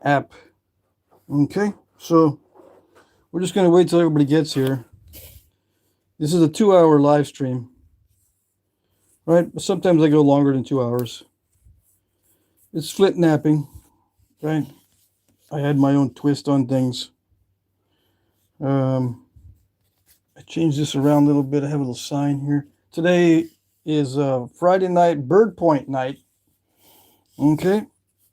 app. Okay, so we're just going to wait till everybody gets here. This is a 2-hour live stream, right? Sometimes I go longer than 2 hours. It's Flintknapping, right? I had my own twist on things. I changed this around a little bit. I have a little sign here. Today is Friday night, bird point night. Okay,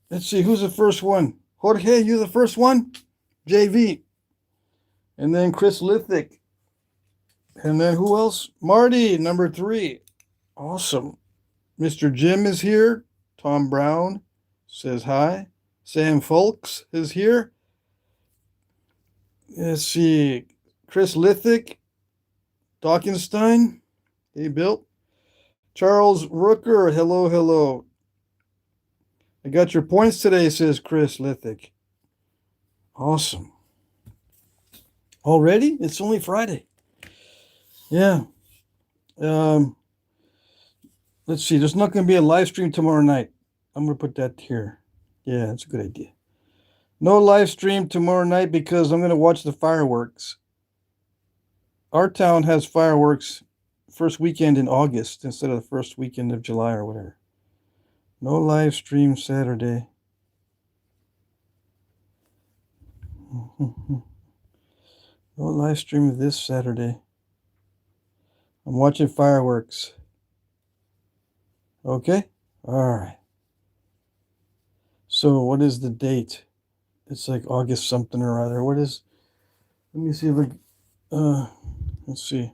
let's see, who's the first one? Jorge, you the first one? JV. And then Chris Lithic. And then who else? Marty, number 3. Awesome. Mr. Jim is here. Tom Brown says hi. Sam Folks is here. Let's see. Chris Lithic. Dockenstein. Hey, Bill. Charles Rooker. Hello, hello. I got your points today, says Chris Lithic. Awesome. Already? It's only Friday. Yeah. Let's see. There's not going to be a live stream tomorrow night. I'm going to put that here. Yeah, that's a good idea. No live stream tomorrow night because I'm going to watch the fireworks. Our town has fireworks first weekend in August instead of the first weekend of July or whatever. No live stream Saturday. No live stream this Saturday. I'm watching fireworks. Okay? All right. So what is the date? It's like August something or other. What is... Let me see if I... let's see.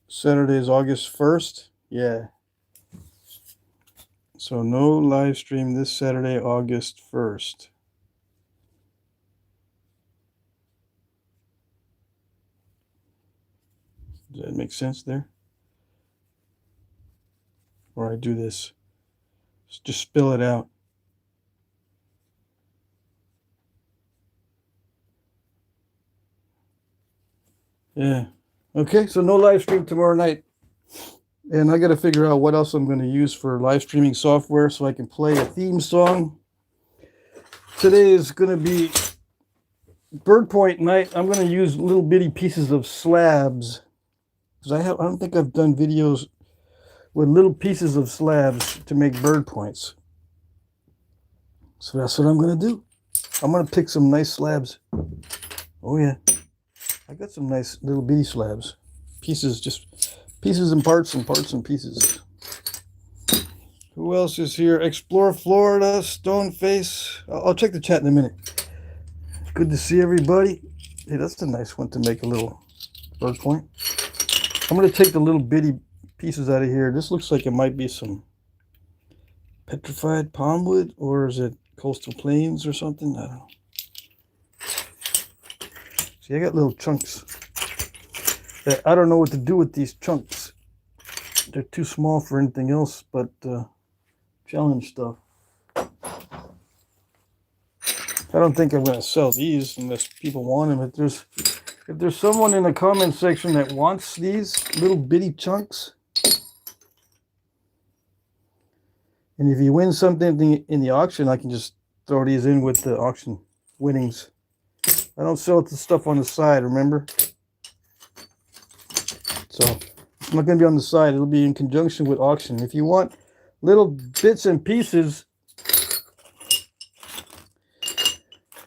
Saturday is August 1st. Yeah. So no live stream this Saturday, August 1st. Does that make sense there? Or I do this. Just spill it out. Yeah. Okay, so no live stream tomorrow night. And I got to figure out what else I'm going to use for live streaming software so I can play a theme song. Today is going to be bird point night. I'm going to use little bitty pieces of slabs. Because I don't think I've done videos with little pieces of slabs to make bird points. So that's what I'm going to do. I'm going to pick some nice slabs. Oh yeah. I got some nice little bitty slabs. Pieces, just pieces and parts and parts and pieces. Who else is here? Explore Florida, Stoneface. I'll check the chat in a minute. Good to see everybody. Hey, that's a nice one to make a little bird point. I'm going to take the little bitty pieces out of here. This looks like it might be some petrified palm wood, or is it coastal plains or something? I don't know. See, I got little chunks that I don't know what to do with these chunks. They're too small for anything else but challenge stuff. I don't think I'm going to sell these unless people want them. If there's someone in the comment section that wants these little bitty chunks, and if you win something in the auction, I can just throw these in with the auction winnings. I don't sell the stuff on the side, remember? So it's not going to be on the side. It'll be in conjunction with auction. If you want little bits and pieces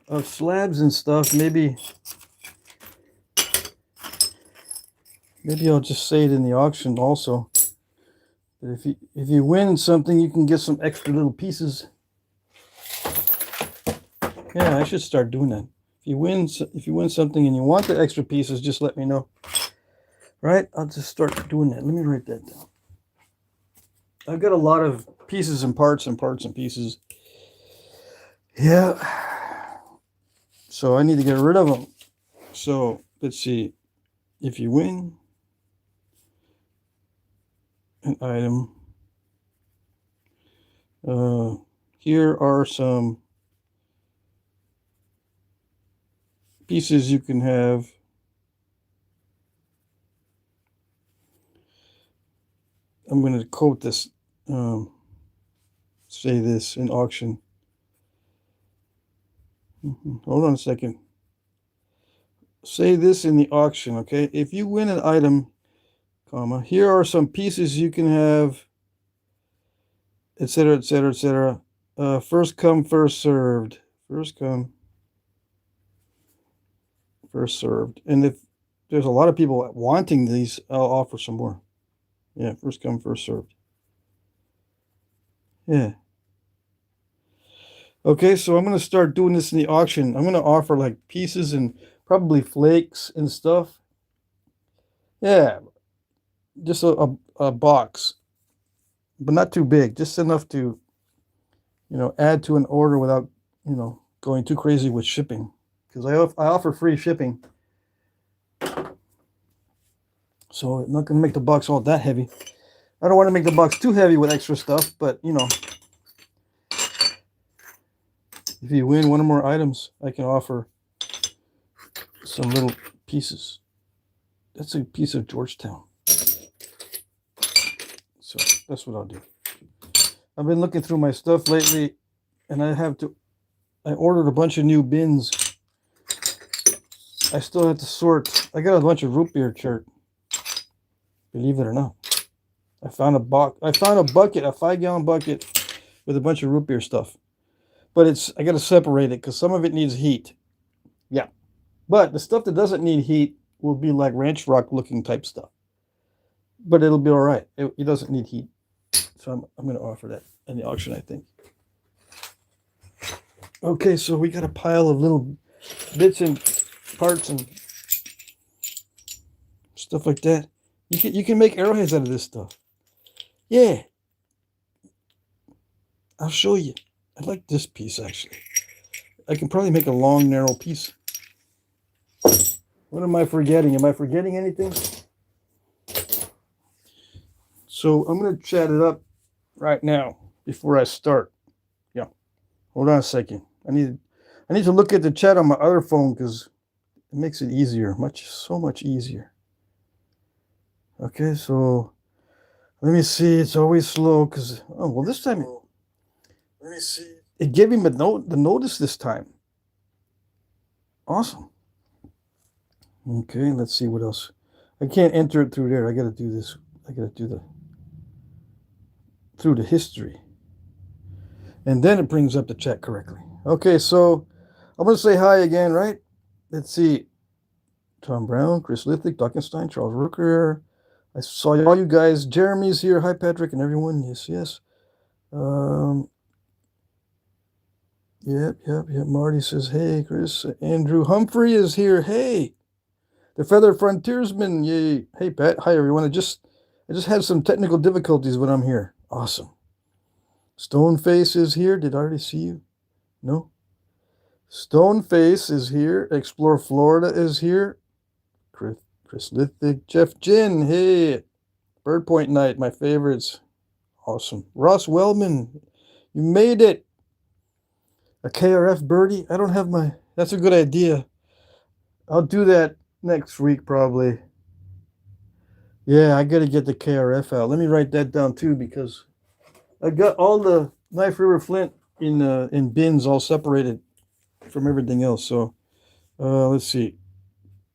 of slabs and stuff, maybe I'll just say it in the auction also. But if you win something, you can get some extra little pieces. Yeah, I should start doing that. If you win something and you want the extra pieces, just let me know. Right? I'll just start doing that. Let me write that down. I've got a lot of pieces and parts and parts and pieces. Yeah. So I need to get rid of them. So let's see. If you win an item, here are some pieces you can have. I'm going to quote this, say this in auction. Hold on a second. Say this in the auction, okay? If you win an item, comma, here are some pieces you can have, etc., etc., etc. First come, first served. First come, first served. And if there's a lot of people wanting these, I'll offer some more. Yeah, first come, first served. Yeah. Okay, so I'm going to start doing this in the auction. I'm going to offer like pieces and probably flakes and stuff. Yeah, just a box, but not too big, just enough to, add to an order without, going too crazy with shipping. Because I offer free shipping. So I'm not going to make the box all that heavy. I don't want to make the box too heavy with extra stuff, but, if you win one or more items, I can offer some little pieces. That's a piece of Georgetown. So that's what I'll do. I've been looking through my stuff lately, and I ordered a bunch of new bins. I still have to sort. I got a bunch of root beer chert. Believe it or not. I found a bucket, a 5-gallon bucket with a bunch of root beer stuff. But I got to separate it because some of it needs heat. Yeah. But the stuff that doesn't need heat will be like ranch rock looking type stuff. But it'll be all right. It doesn't need heat. So I'm going to offer that in the auction, I think. Okay, so we got a pile of little bits and parts and stuff like that. You can make arrowheads out of this stuff. Yeah. I'll show you. I like this piece, actually. I can probably make a long, narrow piece. What am I forgetting? Am I forgetting anything? So I'm going to chat it up right now before I start. Yeah. Hold on a second. I need to look at the chat on my other phone because it makes it easier. So much easier. Okay, so let me see. It's always slow because, this time, let me see. It gave him the notice this time. Awesome. Okay, let's see what else. I can't enter it through there. I got to do this. I got to do through the history. And then it brings up the chat correctly. Okay, so I'm going to say hi again, right? Let's see. Tom Brown, Chris Lithwick, Dockenstein, Charles Rooker. I saw all you guys. Jeremy's here. Hi, Patrick, and everyone. Yes, yes. Yep. Marty says, hey, Chris. Andrew Humphrey is here. Hey. The Feather Frontiersman. Yay. Hey, Pat. Hi, everyone. I just had some technical difficulties when I'm here. Awesome. Stoneface is here. Did I already see you? No. Stoneface is here. Explore Florida is here. Chris Lithig. Jeff Ginn. Hey. Bird Point Night. My favorites. Awesome. Ross Wellman. You made it. A KRF birdie. I don't have my... That's a good idea. I'll do that next week probably. Yeah, I got to get the KRF out. Let me write that down too because I got all the Knife River Flint in bins all separated from everything else. So let's see.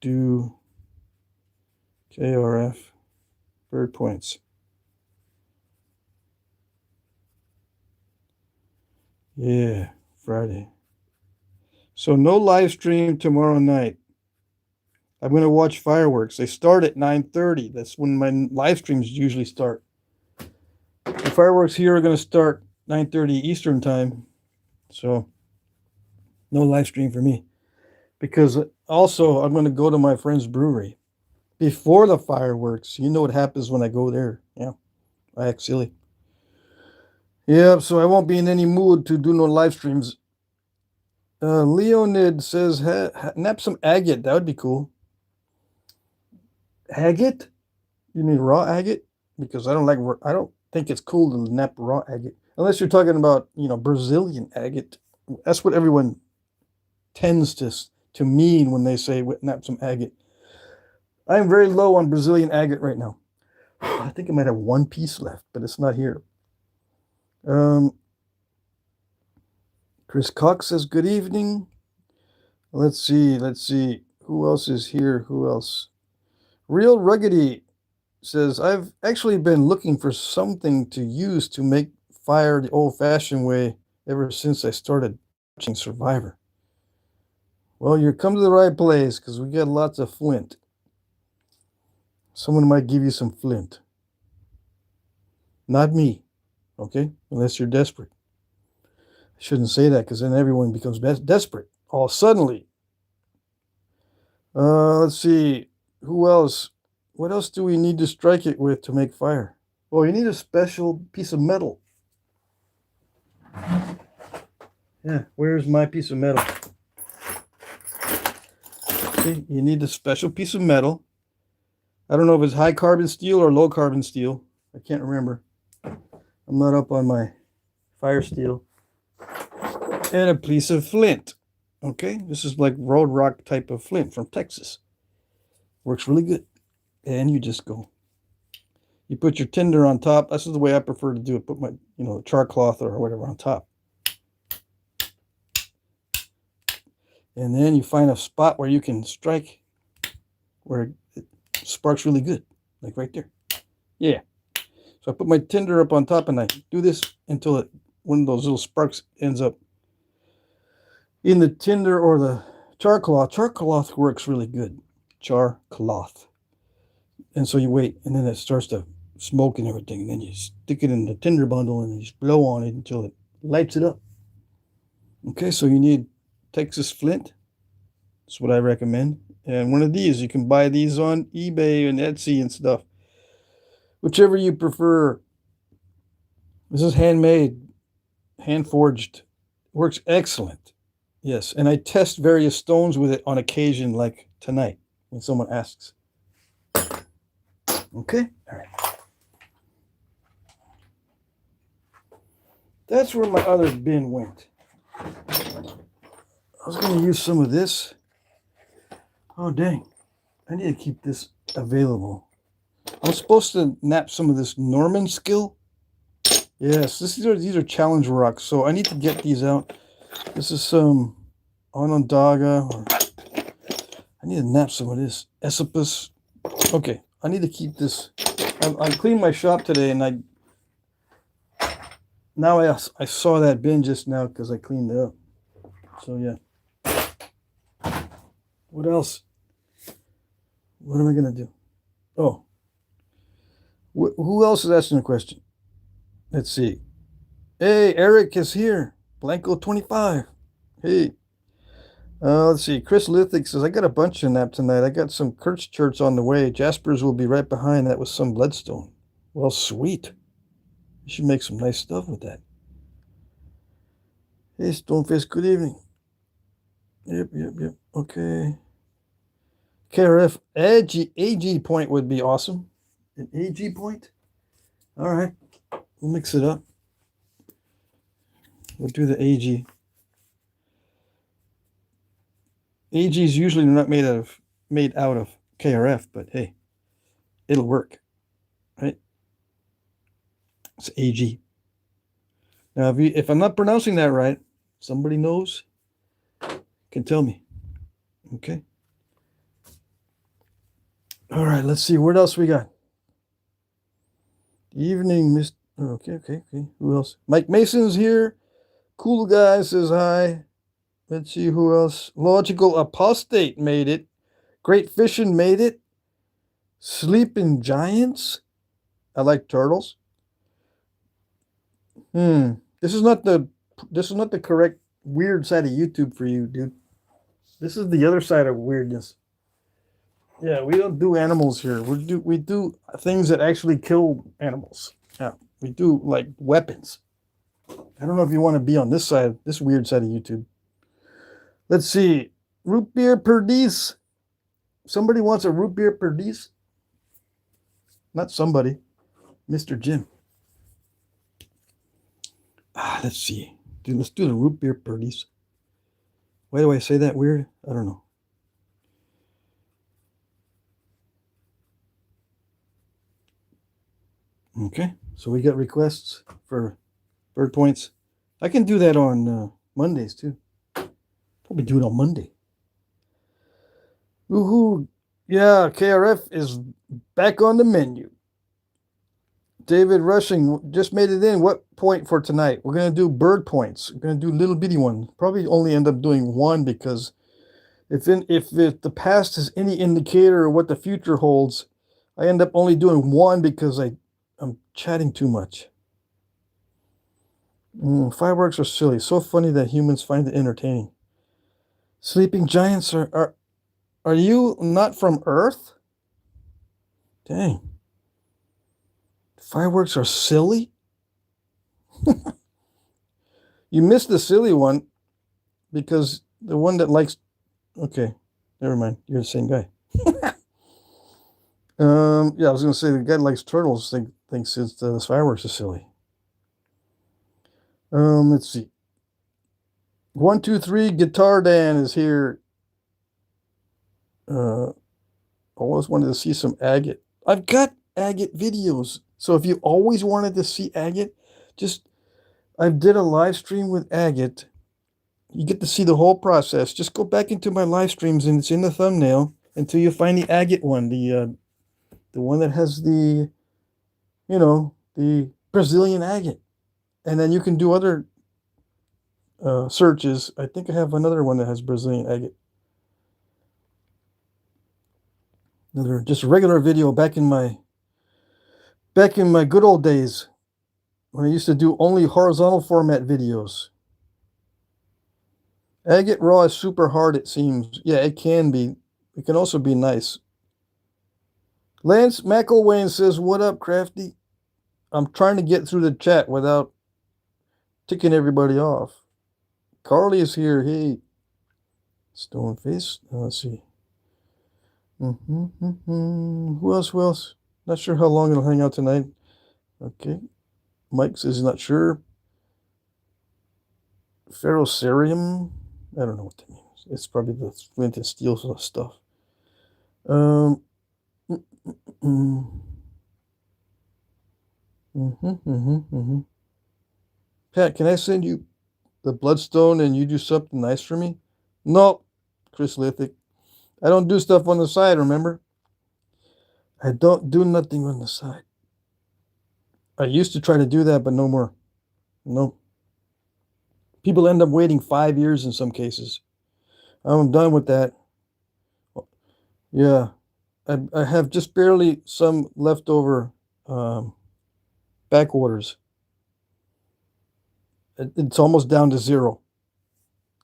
Do KRF bird points. Yeah, Friday. So no live stream tomorrow night. I'm going to watch fireworks. They start at 9:30. That's when my live streams usually start. The fireworks here are going to start 9:30 Eastern time. So no live stream for me. Because also I'm going to go to my friend's brewery before the fireworks. You know what happens when I go there. Yeah, I act silly. Yeah, so I won't be in any mood to do no live streams. Leonid says, nap some agate. That would be cool. Agate? You mean raw agate? Because I don't think it's cool to nap raw agate. Unless you're talking about, Brazilian agate. That's what everyone tends to mean when they say nap some agate. I'm very low on Brazilian agate right now. I think I might have one piece left, but it's not here. Chris Cox says, good evening. Let's see. Let's see. Who else is here? Who else? Real Ruggedy says, I've actually been looking for something to use to make fire the old-fashioned way ever since I started watching Survivor. Well, you come to the right place because we got lots of flint. Someone might give you some flint. Not me, okay? Unless you're desperate. I shouldn't say that because then everyone becomes desperate all suddenly. Let's see. Who else? What else do we need to strike it with to make fire? Well, you need a special piece of metal. Yeah, where's my piece of metal? Okay, you need a special piece of metal. I don't know if it's high carbon steel or low carbon steel. I can't remember. I'm not up on my fire steel. And a piece of flint. Okay, this is like road rock type of flint from Texas. Works really good. And you just go. You put your tinder on top. This is the way I prefer to do it. Put my, char cloth or whatever on top. And then you find a spot where you can strike where it sparks really good. Like right there. Yeah. So I put my tinder up on top and I do this until one of those little sparks ends up in the tinder or the char cloth. Char cloth works really good. Char cloth. And so you wait, and then it starts to smoke and everything. And then you stick it in the tinder bundle and you just blow on it until it lights it up. Okay, so you need Texas flint. That's what I recommend. And one of these, you can buy these on eBay and Etsy and stuff. Whichever you prefer. This is handmade, hand forged. Works excellent. Yes, and I test various stones with it on occasion, like tonight, when someone asks. Okay? All right. That's where my other bin went. I was going to use some of this. Oh, dang. I need to keep this available. I'm supposed to knap some of this Norman skill. Yes, these are challenge rocks, so I need to get these out. This is some Onondaga. I need to knap some of this. Esopus. Okay, I need to keep this. I cleaned my shop today, and I saw that bin just now because I cleaned it up. So yeah. What else? What am I gonna do? Oh, who else is asking a question? Let's see. Hey, Eric is here. Blanco25. Hey. Let's see. Chris Lithic says, I got a bunch of nap tonight. I got some Kirchchurch on the way. Jasper's will be right behind. That was some Bloodstone. Well, sweet. You should make some nice stuff with that. Hey, Stoneface, good evening. Yep. Okay. KRF AG point would be awesome. An AG point? All right. We'll mix it up. We'll do the AG. AG is usually not made out of KRF, but hey, it'll work, right? It's AG. Now, if I'm not pronouncing that right, somebody knows, can tell me. Okay. All right. Let's see what else we got. Evening, Mr. Okay. Who else? Mike Mason's here. Cool guy says hi. Let's see who else. Logical Apostate made it. Great Fishing made it. Sleeping Giants. I like turtles. This is not the correct weird side of YouTube for you, dude. This is the other side of weirdness. Yeah, we don't do animals here. We do things that actually kill animals. Yeah, we do like weapons. I don't know if you want to be on this side, this weird side of YouTube. Let's see. Root beer perdiz. Somebody wants a root beer perdiz? Not somebody. Mr. Jim. Let's see. Dude, let's do the root beer perdiz. Why do I say that weird? I don't know. Okay, so we got requests for bird points. I can do that on Mondays too. Probably do it on Monday. Woohoo! Yeah, KRF is back on the menu. David Rushing just made it in. What point for tonight? We're going to do bird points. We're going to do little bitty one. Probably only end up doing one because if the past is any indicator of what the future holds, I end up only doing one because I'm chatting too much. Fireworks are silly. So funny that humans find it entertaining. Sleeping giants are you not from Earth? Dang. Fireworks are silly? You missed the silly one because the one that likes... Okay, never mind. You're the same guy. Yeah, I was going to say the guy that likes turtles thinks the fireworks are silly. Let's see. 123 Guitar Dan is here. Always wanted to see some agate. I've got agate videos. So if you always wanted to see agate, I did a live stream with agate. You get to see the whole process. Just go back into my live streams and it's in the thumbnail until you find the agate one, the one that has the Brazilian agate. And then you can do other searches. I think I have another one that has Brazilian agate. Another just regular video back in my good old days when I used to do only horizontal format videos. Agate raw is super hard, it seems. Yeah, it can be. It can also be nice. Lance McElwain says, "What up, Crafty?" I'm trying to get through the chat without ticking everybody off. Carly is here. Hey. Stoneface. Let's see. Who else? Not sure how long it'll hang out tonight. Okay. Mike says he's not sure. Ferrocerium. I don't know what that means. It's probably the flint and steel stuff. Pat, can I send you the bloodstone and you do something nice for me? No, Chris Lithic. I don't do stuff on the side, remember? I don't do nothing on the side. I used to try to do that, but no more. No. People end up waiting 5 years in some cases. I'm done with that. Yeah. I have just barely some leftover back orders. It's almost down to 0.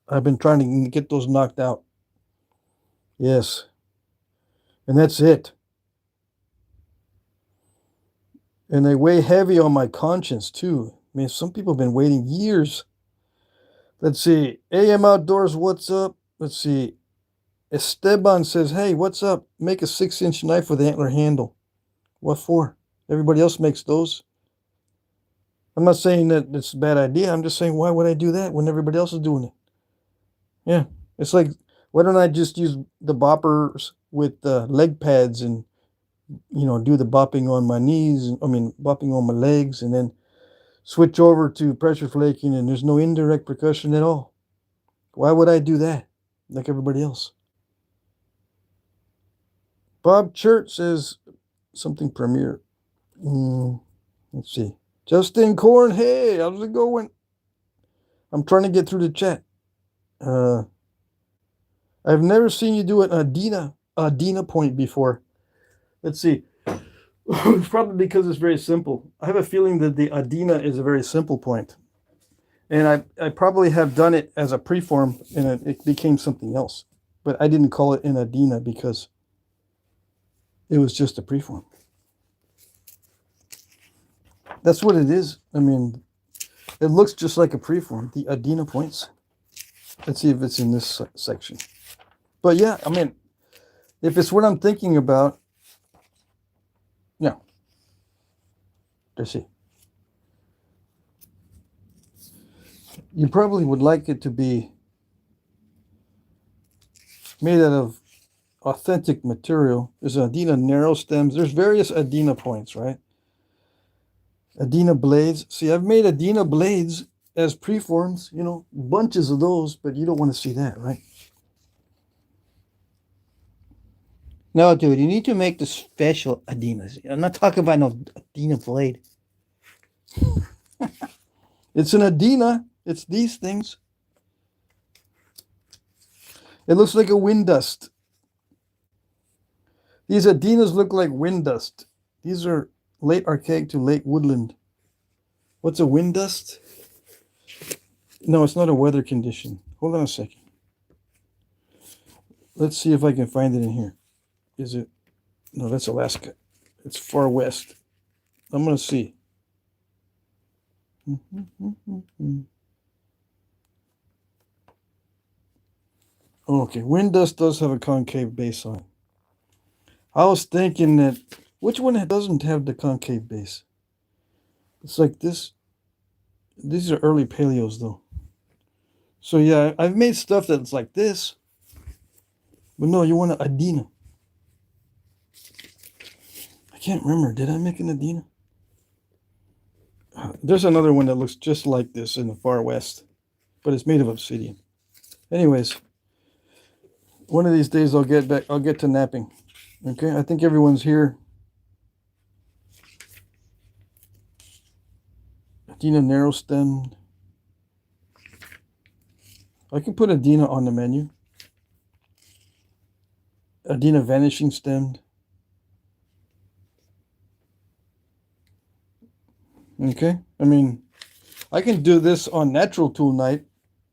I've been trying to get those knocked out. Yes. And that's it. And they weigh heavy on my conscience, too. I mean, some people have been waiting years. Let's see. AM Outdoors, what's up? Let's see. Esteban says, hey, what's up? Make a 6-inch knife with antler handle. What for? Everybody else makes those. I'm not saying that it's a bad idea. I'm just saying, why would I do that when everybody else is doing it? Yeah. It's like, why don't I just use the boppers with leg pads and, do the bopping on my knees, bopping on my legs, and then switch over to pressure flaking, and there's no indirect percussion at all. Why would I do that like everybody else? Bob Church says something Premier. Let's see. Justin Korn, hey, how's it going? I'm trying to get through the chat. I've never seen you do an Adina point before. Let's see. It's probably because it's very simple. I have a feeling that the Adina is a very simple point. And I probably have done it as a preform and it became something else. But I didn't call it an Adina because it was just a preform. That's what it is. I mean, it looks just like a preform, the Adina points. Let's see if it's in this section. But yeah, I mean, if it's what I'm thinking about, yeah. Let's see. You probably would like it to be made out of authentic material. There's Adina narrow stems. There's various Adina points, right? Adina blades. See, I've made Adina blades as preforms, bunches of those, but you don't want to see that, right? No, dude, you need to make the special Adinas. I'm not talking about no Adina blade. It's an Adina. It's these things. It looks like a wind dust. These Adinas look like wind dust. These are late archaic to late woodland. What's a wind dust? No, it's not a weather condition. Hold on a second. Let's see if I can find it in here. Is it? No, that's Alaska. It's far west. I'm going to see. Okay, wind dust does have a concave base on it. I was thinking that, which one doesn't have the concave base? It's like this. These are early paleos though. So yeah, I've made stuff that's like this. But no, you want an Adina. I can't remember. Did I make an Adina? There's another one that looks just like this in the far west. But it's made of obsidian. Anyways, one of these days I'll get back. I'll get to knapping. Okay, I think everyone's here. Adina narrow stemmed. I can put Adina on the menu. Adina vanishing stemmed. Okay, I mean, I can do this on natural tool night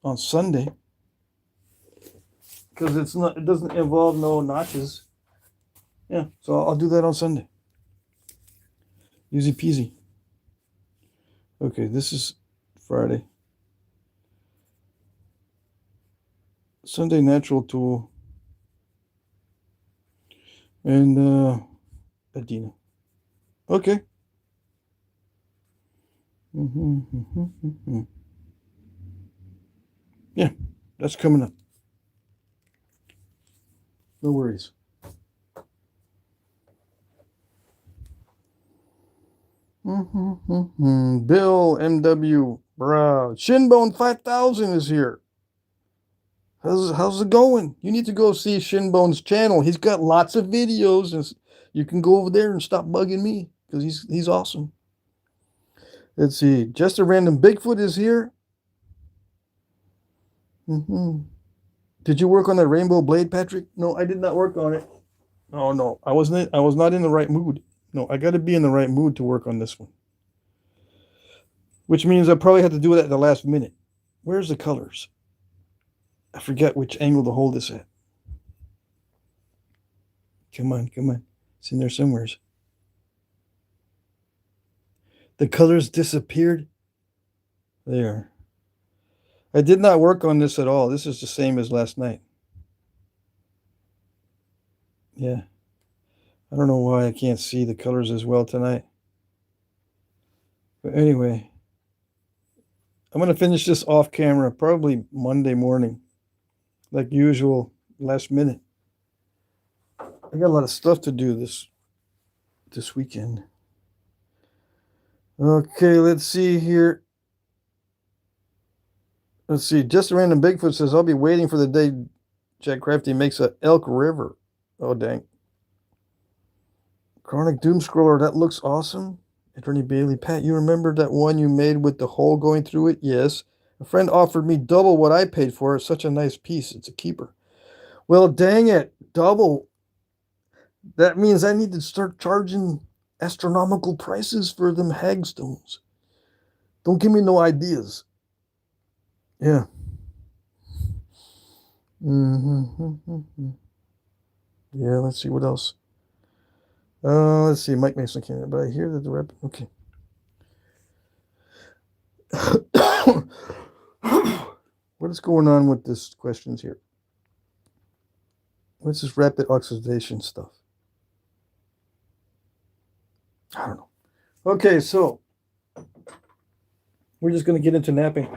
on Sunday because it's not. It doesn't involve no notches. Yeah, so I'll do that on Sunday. Easy peasy. Okay, this is Friday. Sunday natural tool. And Adina. Okay. Yeah, that's coming up. No worries. Bill MW Brown. Shinbone 5000 is here. How's it going? You need to go see Shinbone's channel. He's got lots of videos, and you can go over there and stop bugging me because he's awesome. Let's see. Just a Random Bigfoot is here. Did you work on that rainbow blade, Patrick? No, I did not work on it. Oh no, I was not in the right mood. No, I got to be in the right mood to work on this one. Which means I probably had to do it at the last minute. Where's the colors? I forget which angle to hold this at. Come on, come on. It's in there somewhere. The colors disappeared. There. I did not work on this at all. This is the same as last night. Yeah. I don't know why I can't see the colors as well tonight. But anyway, I'm going to finish this off camera probably Monday morning. Like usual, last minute. I got a lot of stuff to do this weekend. Okay, let's see here. Let's see. Just a Random Bigfoot says, I'll be waiting for the day Jack Crafty makes a Elk River. Oh, dang. Chronic Doom Scroller, that looks awesome. Attorney Bailey, Pat, you remember that one you made with the hole going through it? Yes. A friend offered me double what I paid for it. Such a nice piece. It's a keeper. Well, dang it. Double. That means I need to start charging astronomical prices for them hagstones. Don't give me no ideas. Yeah. Yeah, let's see what else. Let's see. Mike Mason came in, but I hear that the rep. Okay. What is going on with this questions here? What's this rapid oxidation stuff? I don't know. Okay, so we're just going to get into knapping.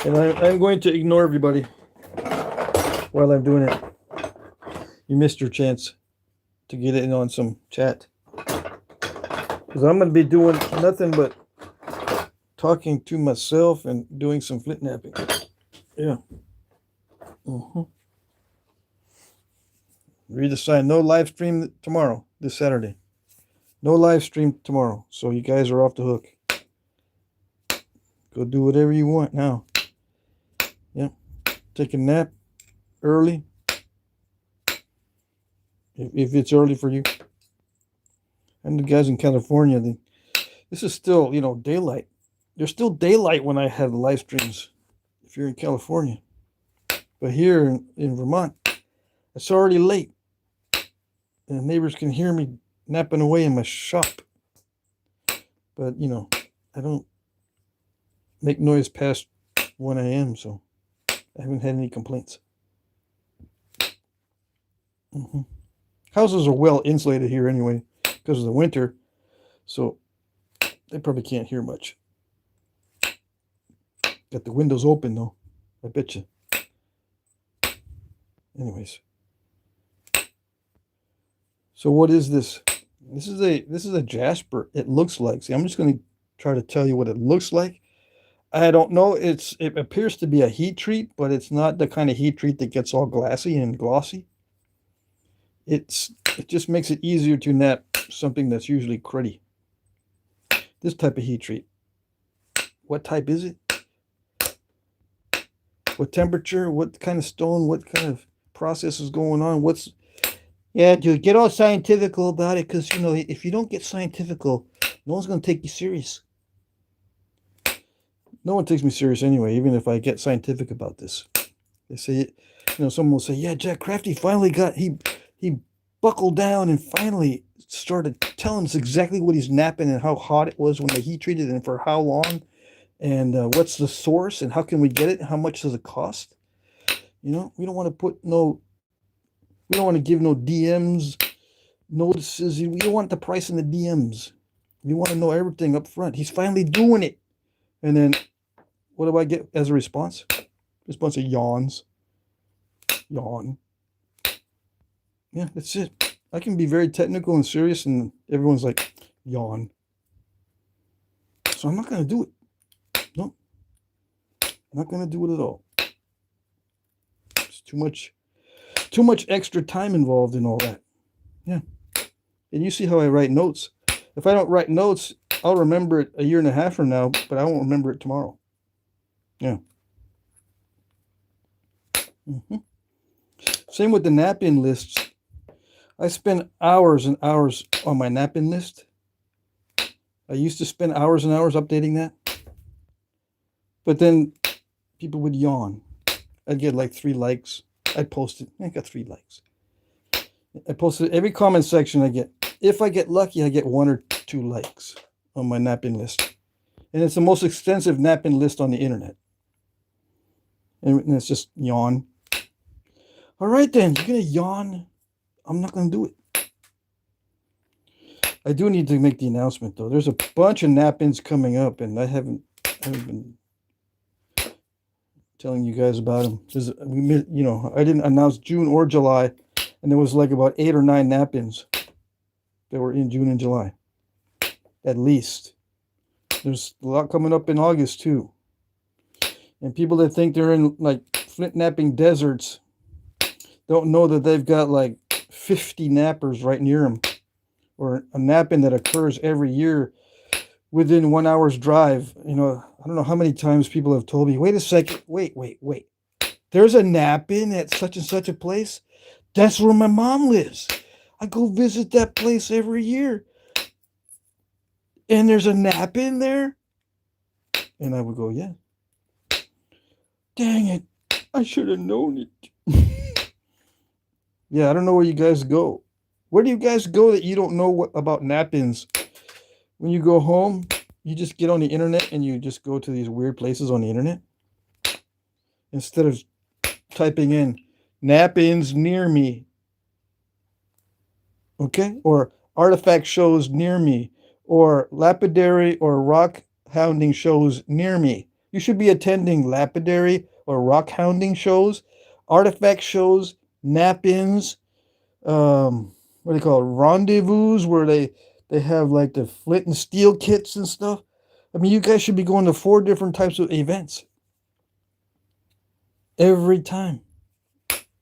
And I'm going to ignore everybody while I'm doing it. You missed your chance to get in on some chat. Because I'm going to be doing nothing but talking to myself and doing some Flintknapping. Yeah. Read the sign. No live stream tomorrow, this Saturday. No live stream tomorrow. So you guys are off the hook. Go do whatever you want now. Yep. Take a nap early. If it's early for you. And the guys in California, this is still, daylight. There's still daylight when I have live streams. If you're in California. But here in Vermont, it's already late. And the neighbors can hear me napping away in my shop. But, I don't make noise past 1 a.m., so I haven't had any complaints. Houses are well insulated here anyway because of the winter, so they probably can't hear much. Got the windows open though, I bet you. Anyways, so what is this? This is a jasper. It looks like. See, I'm just going to try to tell you what it looks like. I don't know. It appears to be a heat treat, but it's not the kind of heat treat that gets all glassy and glossy. It just makes it easier to nap something that's usually cruddy. This type of heat treat. What type is it? What temperature? What kind of stone? What kind of process is going on? Yeah, dude, get all scientific about it, because, if you don't get scientific, no one's going to take you serious. No one takes me serious anyway, even if I get scientific about this. They say, someone will say, yeah, Jack Crafty finally he buckled down and finally started telling us exactly what he's napping and how hot it was when the heat treated and for how long, and what's the source and how can we get it and how much does it cost. We don't want to give no DMs notices. We don't want the price in the DMs. We want to know everything up front. He's finally doing it. And then what do I get as a response? Just a bunch of yawns. Yawn. Yeah, that's it. I can be very technical and serious, and everyone's like, yawn. So I'm not going to do it. No. I'm not going to do it at all. It's too much extra time involved in all that. Yeah. And you see how I write notes. If I don't write notes, I'll remember it a year and a half from now, but I won't remember it tomorrow. Yeah. Same with the nap-in lists. I spend hours and hours on my nap-in list. I used to spend hours and hours updating that. But then people would yawn. I'd get like 3 likes. I'd post it. I got 3 likes. I posted every comment section I get. If I get lucky, I get 1 or 2 likes on my nap-in list. And it's the most extensive nap-in list on the internet. And it's just yawn. All right then, you're going to yawn. I'm not going to do it. I do need to make the announcement though. There's a bunch of nap-ins coming up, and I haven't been telling you guys about them. I didn't announce June or July, and there was like about 8 or 9 nap-ins that were in June and July. At least. There's a lot coming up in August too. And people that think they're in like Flintknapping deserts don't know that they've got like 50 nappers right near them, or a nap-in that occurs every year within 1 hour's drive. I don't know how many times people have told me, wait a second, wait. There's a nap-in at such and such a place? That's where my mom lives. I go visit that place every year. And there's a nap-in there? And I would go, yeah. Dang it. I should have known it. Yeah, I don't know where you guys go. Where do you guys go that you don't know about nap-ins? When you go home, you just get on the internet and you just go to these weird places on the internet? Instead of typing in nap-ins near me. Okay? Or artifact shows near me. Or lapidary or rock hounding shows near me. You should be attending lapidary or rock hounding shows, artifact shows, nap-ins, what do they call it? Rendezvous, where they have like the flint and steel kits and stuff. I mean, you guys should be going to 4 different types of events. Every time.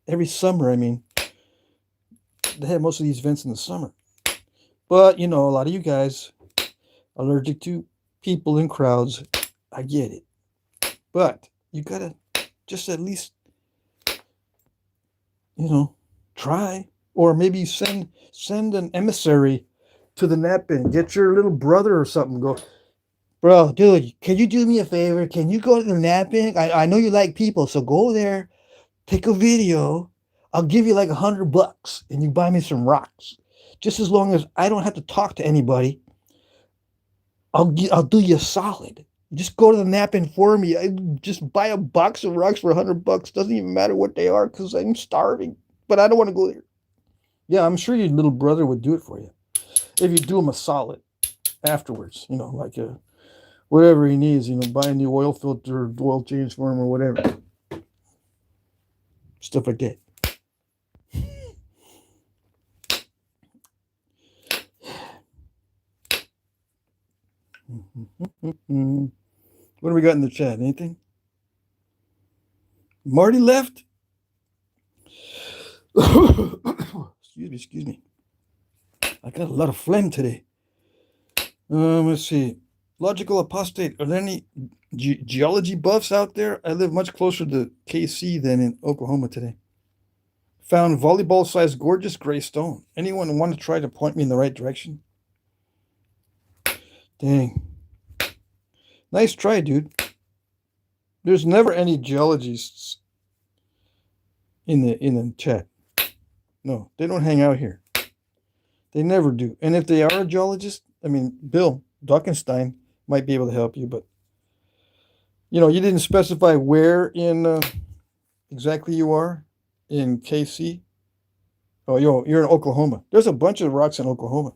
Every summer, I mean. they have most of these events in the summer. But, you know, a lot of you guys allergic to people in crowds. I get it. But you gotta just at least, you know, try. Or maybe send an emissary to the Knapping. Get your little brother or something. Go, bro, dude, can you do me a favor? Can you go to the Knapping? I know you like people, so go there, take a video. I'll give you like $100 and you buy me some rocks. Just as long as I don't have to talk to anybody, I'll do you a solid. Just go to the Knapping for me. I just buy a box of rocks for $100. Doesn't even matter what they are because I'm starving. But I don't want to go there. Yeah, I'm sure your little brother would do it for you if you do him a solid afterwards. You know, like whatever he needs. You know, buy a new oil filter, oil change for him, or whatever. Stuff like that. What do we got in the chat? Anything? Marty left? Excuse me. I got a lot of phlegm today. Let's see. Logical apostate. Are there any geology buffs out there? I live much closer to KC than in Oklahoma today. Found volleyball-sized gorgeous gray stone. Anyone want to try to point me in the right direction? Dang. Nice try, dude. There's never any geologists in the chat. No, they don't hang out here. They never do. And if they are a geologist, I mean, Bill Dockenstein might be able to help you, but you know, you didn't specify where in exactly you are in KC. Oh, you're in Oklahoma. There's a bunch of rocks in Oklahoma.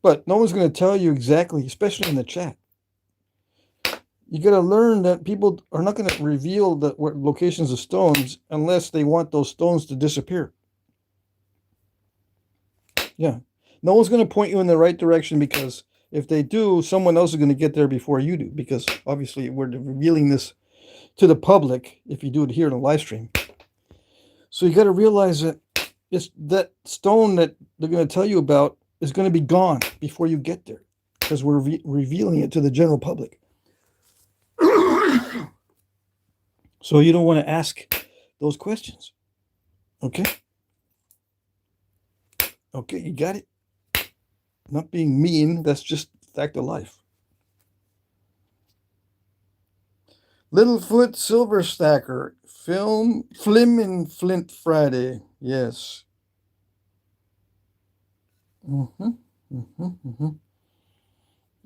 But no one's going to tell you exactly, especially in the chat. You got to learn that people are not going to reveal the locations of stones unless they want those stones to disappear. Yeah. No one's going to point you in the right direction because if they do, someone else is going to get there before you do, because obviously we're revealing this to the public if you do it here in a live stream. So you got to realize that it's that stone that they're going to tell you about is going to be gone before you get there because we're revealing it to the general public. So you don't want to ask those questions. Okay? Okay, you got it? Not being mean, that's just fact of life. Littlefoot Silver Stacker, Flim and Flint Friday. Yes.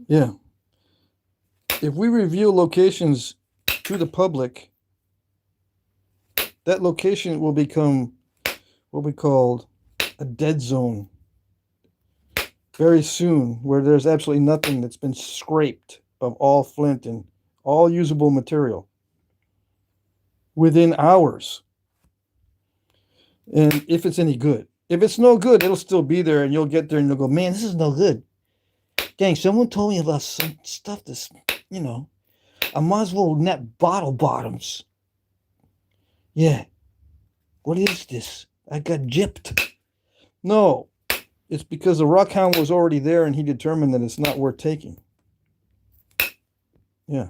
Yeah. If we reveal locations to the public, that location will become what we call a dead zone very soon, where there's absolutely nothing that's been scraped of all flint and all usable material within hours. And if it's any good. If it's no good, it'll still be there, and you'll get there and you'll go, man, this is no good. Dang, someone told me about some stuff that's, you know, I might as well net bottle bottoms. Yeah. What is this? I got gypped. No, it's because the rockhound was already there and he determined that it's not worth taking. Yeah.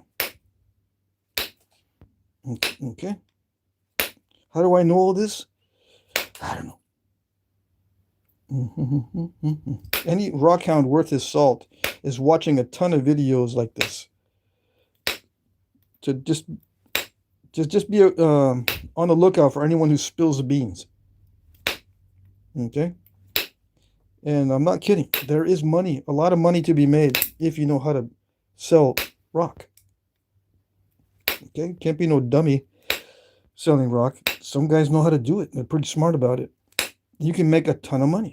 Okay. How do I know all this? I don't know. Any rockhound worth his salt is watching a ton of videos like this to just be on the lookout for anyone who spills the beans. Okay? And I'm not kidding. There is money, a lot of money to be made if you know how to sell rock. Okay? Can't be no dummy selling rock. Some guys know how to do it. They're pretty smart about it. You can make a ton of money.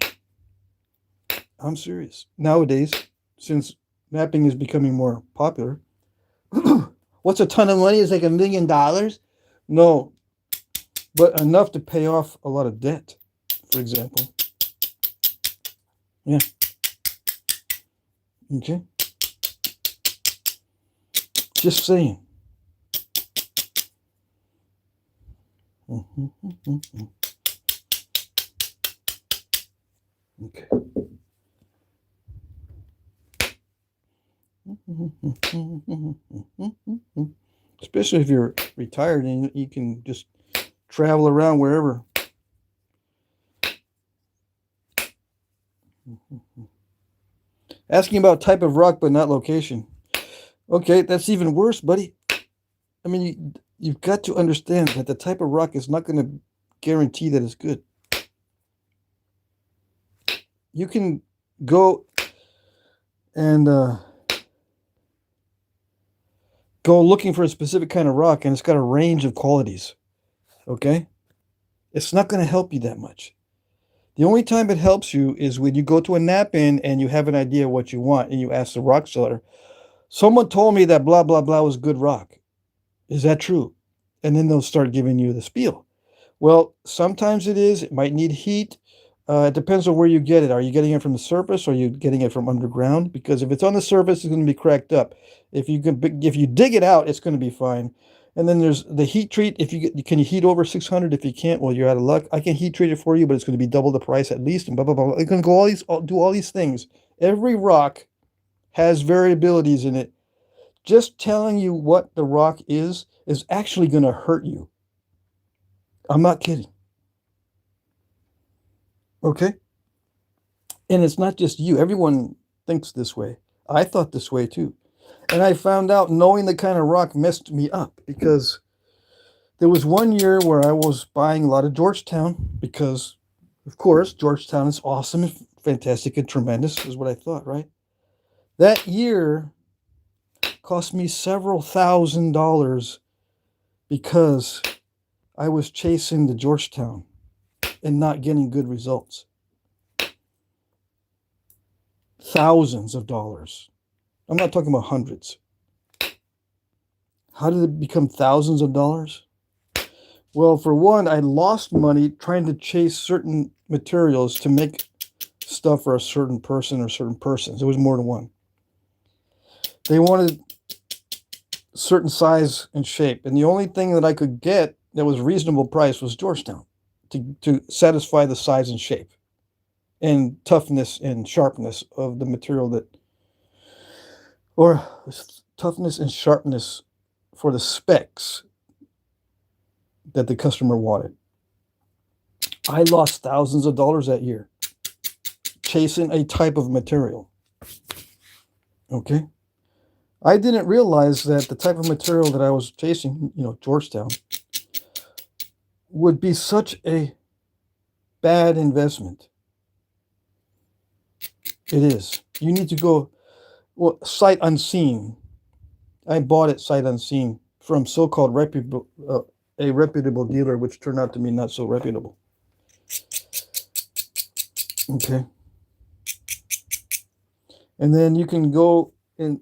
I'm serious. Nowadays, since mapping is becoming more popular, what's a ton of money? Is like $1 million? No, but enough to pay off a lot of debt, for example. Yeah. Okay. Just saying. Okay. Especially if you're retired and you can just travel around wherever. Asking about type of rock, but not location. Okay, that's even worse, buddy. I mean, you've got to understand that the type of rock is not going to guarantee that it's good. You can go and go looking for a specific kind of rock, and it's got a range of qualities. Okay? It's not going to help you that much. The only time it helps you is when you go to a Knapping and you have an idea what you want, and you ask the rock seller, someone told me that blah, blah, blah was good rock. Is that true? And then they'll start giving you the spiel. Well, sometimes it is. It might need heat. It depends on where you get it. Are you getting it from the surface or are you getting it from underground? Because if it's on the surface, it's going to be cracked up. If you dig it out, it's going to be fine. And then there's the heat treat. Can you heat over 600? If you can't, well, you're out of luck. I can heat treat it for you, but it's going to be double the price at least. And blah blah blah. It's going to do all these things. Every rock has variabilities in it. Just telling you what the rock is actually going to hurt you. I'm not kidding. Okay? And it's not just you. Everyone thinks this way. I thought this way too. And I found out knowing the kind of rock messed me up because there was one year where I was buying a lot of Georgetown because, of course, Georgetown is awesome and fantastic and tremendous is what I thought, right? That year cost me several $1,000s because I was chasing the Georgetown and not getting good results. Thousands of dollars. I'm not talking about hundreds. How did it become thousands of dollars? Well, for one, I lost money trying to chase certain materials to make stuff for a certain person or certain persons. There was more than one. They wanted certain size and shape, and the only thing that I could get that was reasonable price was Georgetown to satisfy the size and shape and toughness and sharpness of the material or toughness and sharpness for the specs that the customer wanted. I lost thousands of dollars that year chasing a type of material. Okay? I didn't realize that the type of material that I was chasing, Georgetown, would be such a bad investment. It is. You need to go, sight unseen. I bought it sight unseen from so-called a reputable dealer, which turned out to be not so reputable. Okay. And then you can go and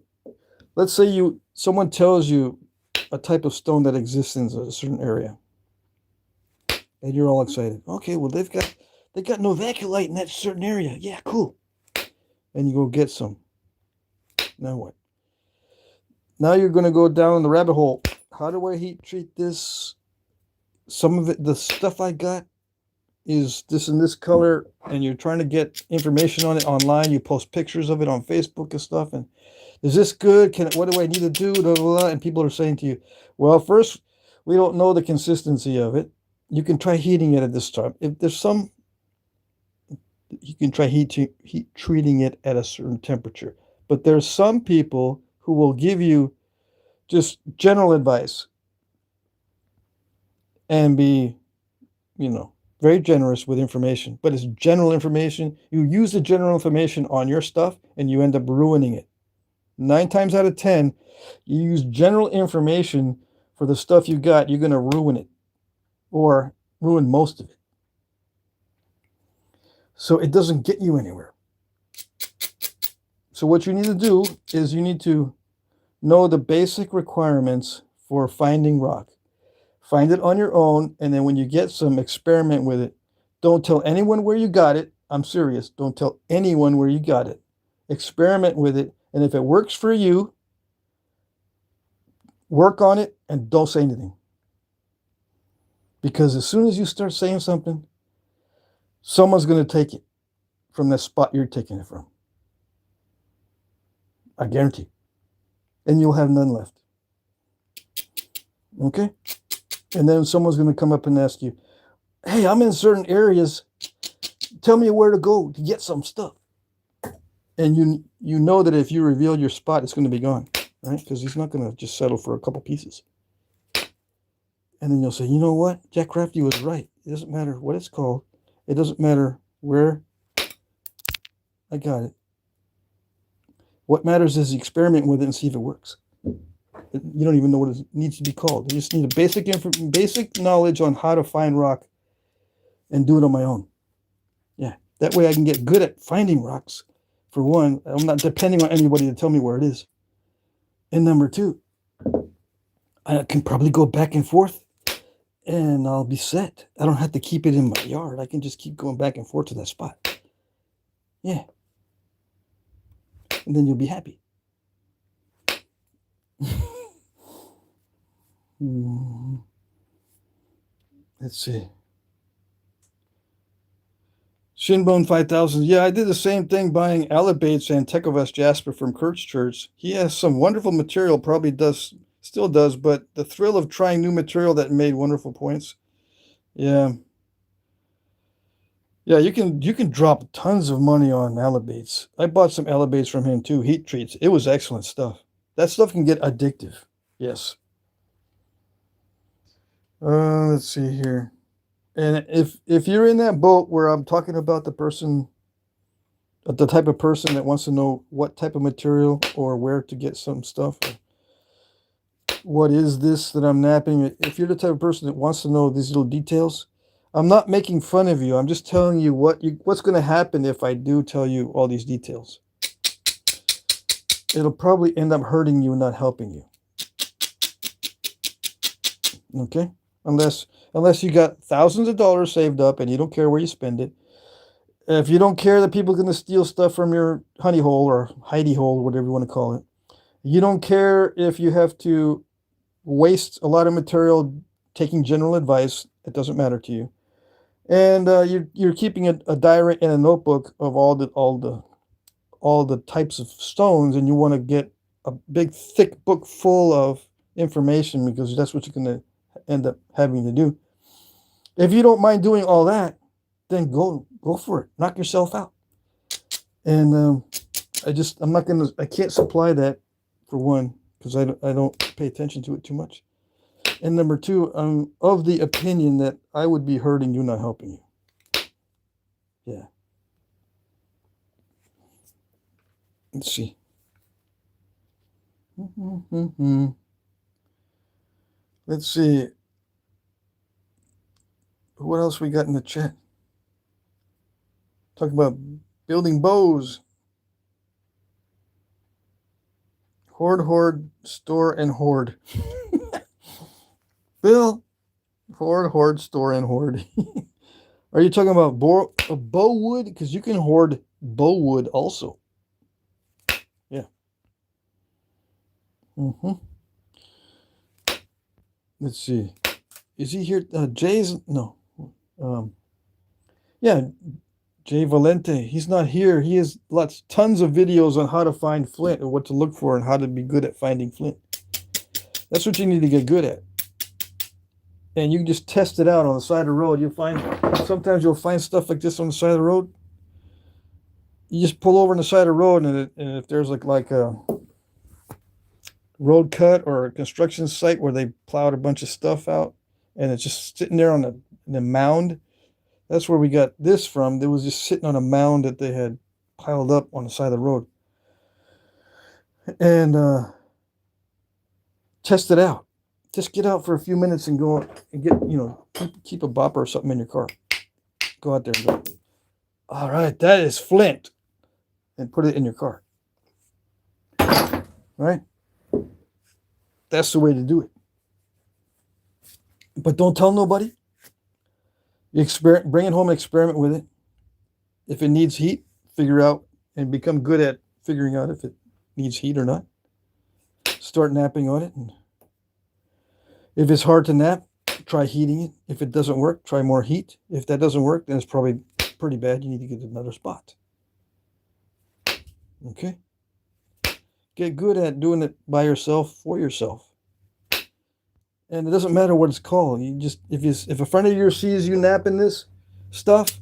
let's say someone tells you a type of stone that exists in a certain area, and you're all excited. Okay, well they got novaculite in that certain area. Yeah, cool. And you go get some. Now what? Now you're going to go down the rabbit hole. How do I heat treat this? Some of it, the stuff I got is this and this color, and you're trying to get information on it online. You post pictures of it on Facebook and stuff, and is this good? What do I need to do? Blah, blah, blah. And people are saying to you, well, first, we don't know the consistency of it. You can try heating it at this time. If there's you can try heat treating it at a certain temperature. But there's some people who will give you just general advice and be, very generous with information. But it's general information. You use the general information on your stuff and you end up ruining it. 9 times out of 10, you use general information for the stuff you got, you're going to ruin it or ruin most of it. So it doesn't get you anywhere. So what you need to do is you need to know the basic requirements for finding rock. Find it on your own, and then when you get some, experiment with it. Don't tell anyone where you got it. I'm serious. Don't tell anyone where you got it. Experiment with it, and if it works for you, work on it and don't say anything. Because as soon as you start saying something, someone's going to take it from the spot you're taking it from. I guarantee. And you'll have none left. Okay? And then someone's going to come up and ask you, hey, I'm in certain areas. Tell me where to go to get some stuff. And you know that if you reveal your spot, it's going to be gone. Right? Because he's not going to just settle for a couple pieces. And then you'll say, you know what? Jack Crafty was right. It doesn't matter what it's called. It doesn't matter where. I got it. What matters is experiment with it and see if it works. You don't even know what it needs to be called. You just need a basic knowledge on how to find rock and do it on my own. Yeah, that way I can get good at finding rocks. For one, I'm not depending on anybody to tell me where it is. And number two, I can probably go back and forth and I'll be set. I don't have to keep it in my yard. I can just keep going back and forth to that spot. Yeah. And then you'll be happy. Let's see. Shinbone 5000. Yeah, I did the same thing buying Alabates and Tecovest Jasper from Kurt's Church. He has some wonderful material, still does, but the thrill of trying new material that made wonderful points. Yeah. Yeah, you can drop tons of money on Alabates. I bought some Alabates from him too, heat treats. It was excellent stuff. That stuff can get addictive. Yes. Let's see here. And if you're in that boat where I'm talking about the type of person that wants to know what type of material or where to get some stuff, what is this that I'm napping? If you're the type of person that wants to know these little details, I'm not making fun of you. I'm just telling you what's going to happen if I do tell you all these details. It'll probably end up hurting you, not helping you. Okay? Unless you got thousands of dollars saved up and you don't care where you spend it. If you don't care that people are going to steal stuff from your honey hole or hidey hole, whatever you want to call it. You don't care if you have to waste a lot of material taking general advice. It doesn't matter to you. And you're keeping a diary and a notebook of all the types of stones, and you want to get a big thick book full of information because that's what you're going to end up having to do. If you don't mind doing all that, then go for it. Knock yourself out. And I can't supply that, for one, because I don't pay attention to it too much. And number two, I'm of the opinion that I would be hurting you, not helping you. Yeah. Let's see. Let's see. What else we got in the chat? Talking about building bows. Hoard, store, and hoard. Bill, hoard, store, and hoard. Are you talking about bow wood? Because you can hoard bow wood also. Yeah. Let's see. Is he here? Jay's? No. Yeah. Jay Valente. He's not here. He has tons of videos on how to find flint and what to look for and how to be good at finding flint. That's what you need to get good at. And you can just test it out on the side of the road. Sometimes you'll find stuff like this on the side of the road. You just pull over on the side of the road, and if there's like a road cut or a construction site where they plowed a bunch of stuff out, and it's just sitting there on the mound. That's where we got this from. It was just sitting on a mound that they had piled up on the side of the road. And test it out. Just get out for a few minutes and go and get, keep a bopper or something in your car. Go out there and go, all right, that is flint. And put it in your car. Right? That's the way to do it. But don't tell nobody. Bring it home and experiment with it. If it needs heat, figure out and become good at figuring out if it needs heat or not. Start napping on it. And if it's hard to nap, try heating it. If it doesn't work, try more heat. If that doesn't work, then it's probably pretty bad. You need to get another spot. Okay? Get good at doing it by yourself, for yourself. And it doesn't matter what it's called. You just, if a friend of yours sees you napping this stuff,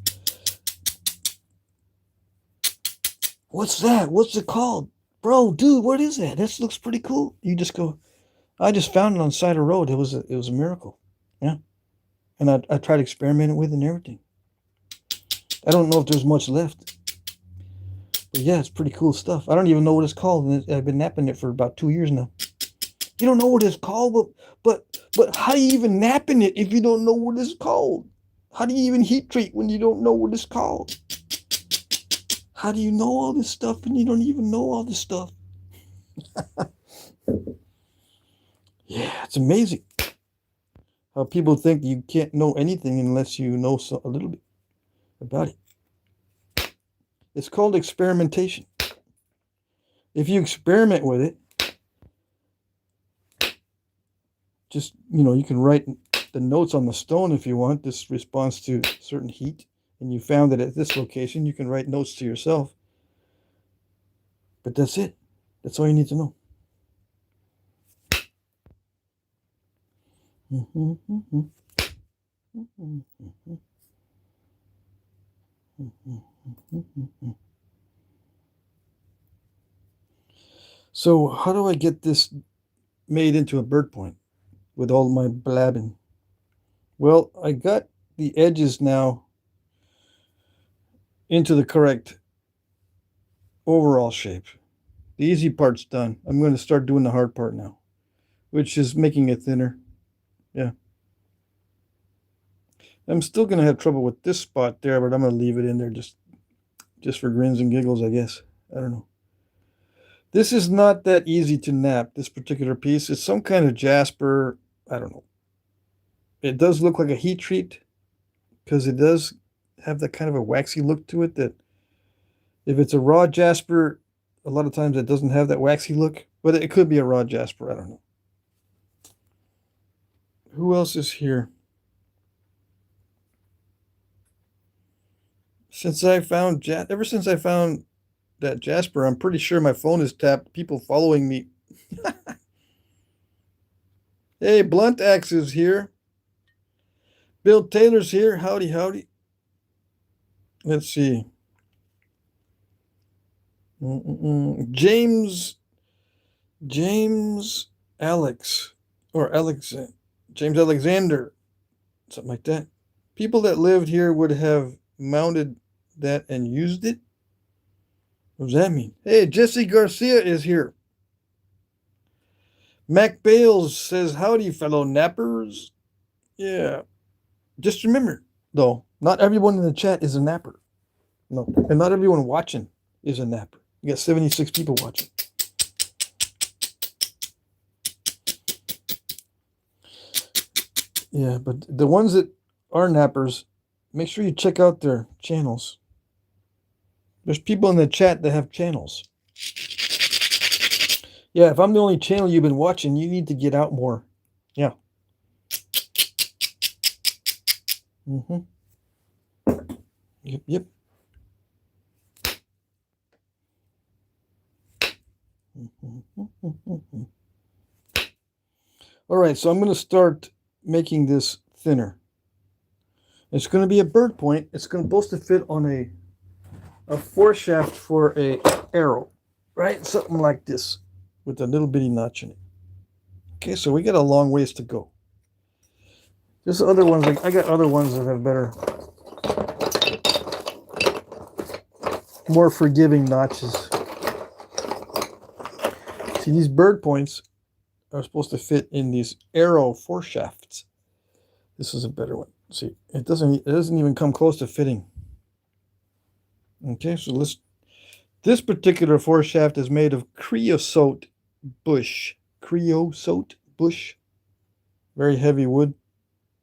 what's that? What's it called? Bro, dude, what is that? This looks pretty cool. You just go, I just found it on the side of the road. It was a miracle. Yeah. And I tried experimenting with it and everything. I don't know if there's much left. But yeah, it's pretty cool stuff. I don't even know what it's called. And I've been napping it for about 2 years now. You don't know what it's called, but how do you even nap in it if you don't know what it's called? How do you even heat treat when you don't know what it's called? How do you know all this stuff and you don't even know all this stuff? Yeah, it's amazing how people think you can't know anything unless you know a little bit about it. It's called experimentation. If you experiment with it, just, you can write the notes on the stone if you want. This responds to certain heat, and you found that at this location, you can write notes to yourself. But that's it. That's all you need to know. So how do I get this made into a bird point with all my blabbing? Well, I got the edges now into the correct overall shape. The easy part's done. I'm going to start doing the hard part now, which is making it thinner. Yeah. I'm still going to have trouble with this spot there, but I'm going to leave it in there just for grins and giggles, I guess. I don't know. This is not that easy to nap, this particular piece. It's some kind of jasper. I don't know. It does look like a heat treat because it does have that kind of a waxy look to it that if it's a raw jasper, a lot of times it doesn't have that waxy look, but it could be a raw jasper. I don't know. Who else is here? Ever since I found that jasper, I'm pretty sure my phone is tapped. People following me. Hey, Blunt Axe is here. Bill Taylor's here. Howdy, howdy. Let's see. James Alexander, something like that. People that lived here would have mounted that and used it. What does that mean? Hey, Jesse Garcia is here. Mac Bales says, howdy, fellow nappers. Yeah. Just remember, though, not everyone in the chat is a napper. No. And not everyone watching is a napper. You got 76 people watching. Yeah, but the ones that are nappers, make sure you check out their channels. There's people in the chat that have channels. Yeah, if I'm the only channel you've been watching, you need to get out more. Yeah. Yep. All right, so I'm going to start making this thinner. It's going to be a bird point. It's supposed to fit on a foreshaft for a arrow, right? Something like this with a little bitty notch in it. Okay, so we got a long ways to go. There's other ones. I got other ones that have better, more forgiving notches. See, these bird points are supposed to fit in these arrow foreshafts. This is a better one. See, it doesn't even come close to fitting. Okay, so this particular foreshaft is made of creosote bush. Creosote bush. Very heavy wood.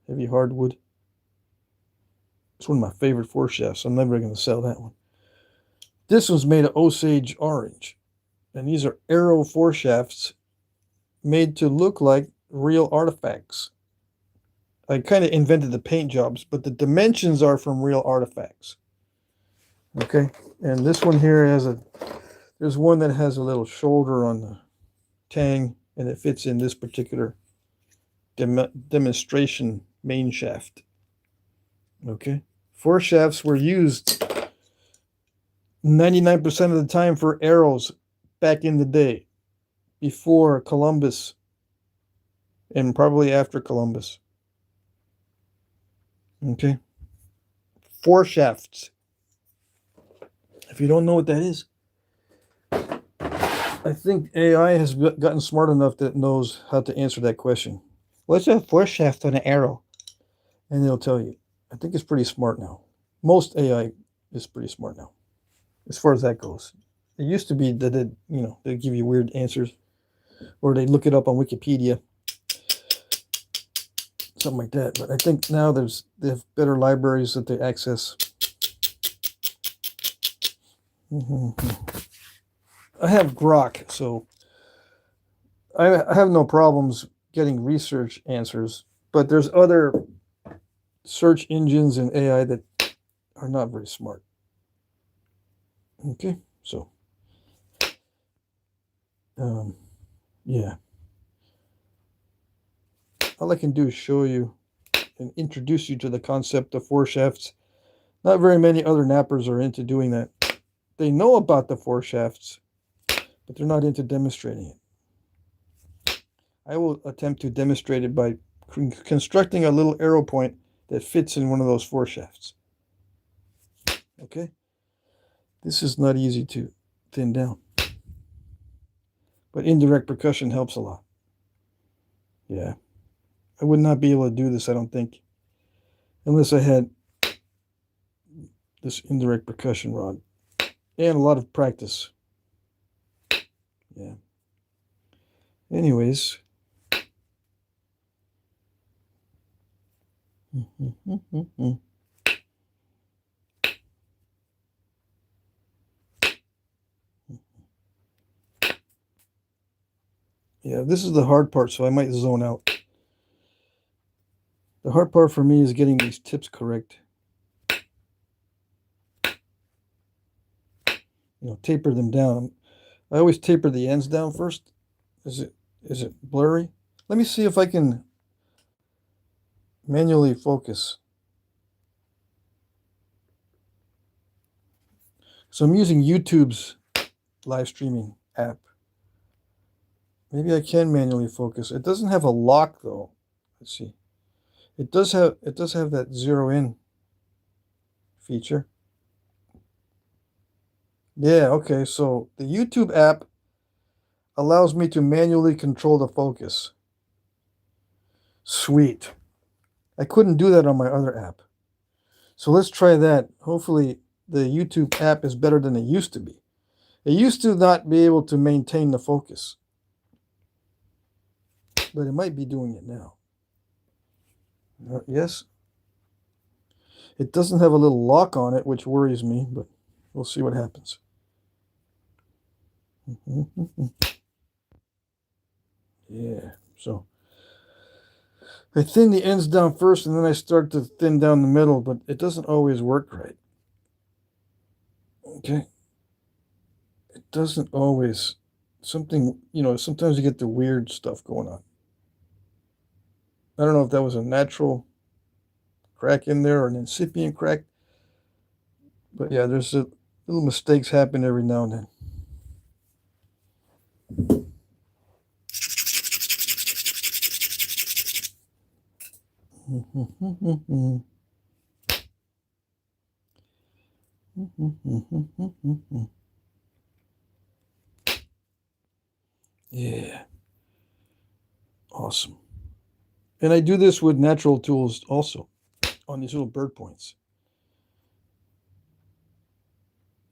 Heavy hardwood. It's one of my favorite foreshafts. I'm never going to sell that one. This one's made of Osage orange. And these are arrow foreshafts made to look like real artifacts. I kind of invented the paint jobs, but the dimensions are from real artifacts. Okay, and this one here has There's one that has a little shoulder on the tang, and it fits in this particular demonstration main shaft. Okay, 4 shafts were used 99% of the time for arrows back in the day, before Columbus and probably after Columbus. Okay, 4 shafts. If you don't know what that is, I think AI has gotten smart enough that it knows how to answer that question. What's a 4 shaft on an arrow? And it'll tell you. I think it's pretty smart now. Most AI is pretty smart now, as far as that goes. It used to be that they give you weird answers, or they look it up on Wikipedia, something like that. But I think now they have better libraries that they access. I have Grok, so I have no problems getting research answers, but there's other search engines and AI that are not very smart. Okay, so yeah, all I can do is show you and introduce you to the concept of 4 shafts. Not very many other knappers are into doing that. They know about the 4 shafts, but they're not into demonstrating it. I will attempt to demonstrate it by constructing a little arrow point that fits in one of those 4 shafts. Okay, this is not easy to thin down, but indirect percussion helps a lot. Yeah, I would not be able to do this, I don't think, unless I had this indirect percussion rod and a lot of practice. Yeah. Anyways. Yeah, this is the hard part, so I might zone out. The hard part for me is getting these tips correct. Taper them down. I always taper the ends down first. Is it blurry? Let me see if I can manually focus. So I'm using YouTube's live streaming app. Maybe I can manually focus. It doesn't have a lock though. Let's see. It does have that zero in feature. Yeah, okay. So the YouTube app allows me to manually control the focus. Sweet. I couldn't do that on my other app. So let's try that. Hopefully the YouTube app is better than it used to be. It used to not be able to maintain the focus, but it might be doing it now. Yes. It doesn't have a little lock on it, which worries me, but we'll see what happens. Yeah, so I thin the ends down first, and then I start to thin down the middle, but it doesn't always work right. Okay. It doesn't always. Sometimes you get the weird stuff going on. I don't know if that was a natural crack in there or an incipient crack, but yeah, there's little mistakes happen every now and then. Yeah, awesome. And I do this with natural tools also, on these little bird points.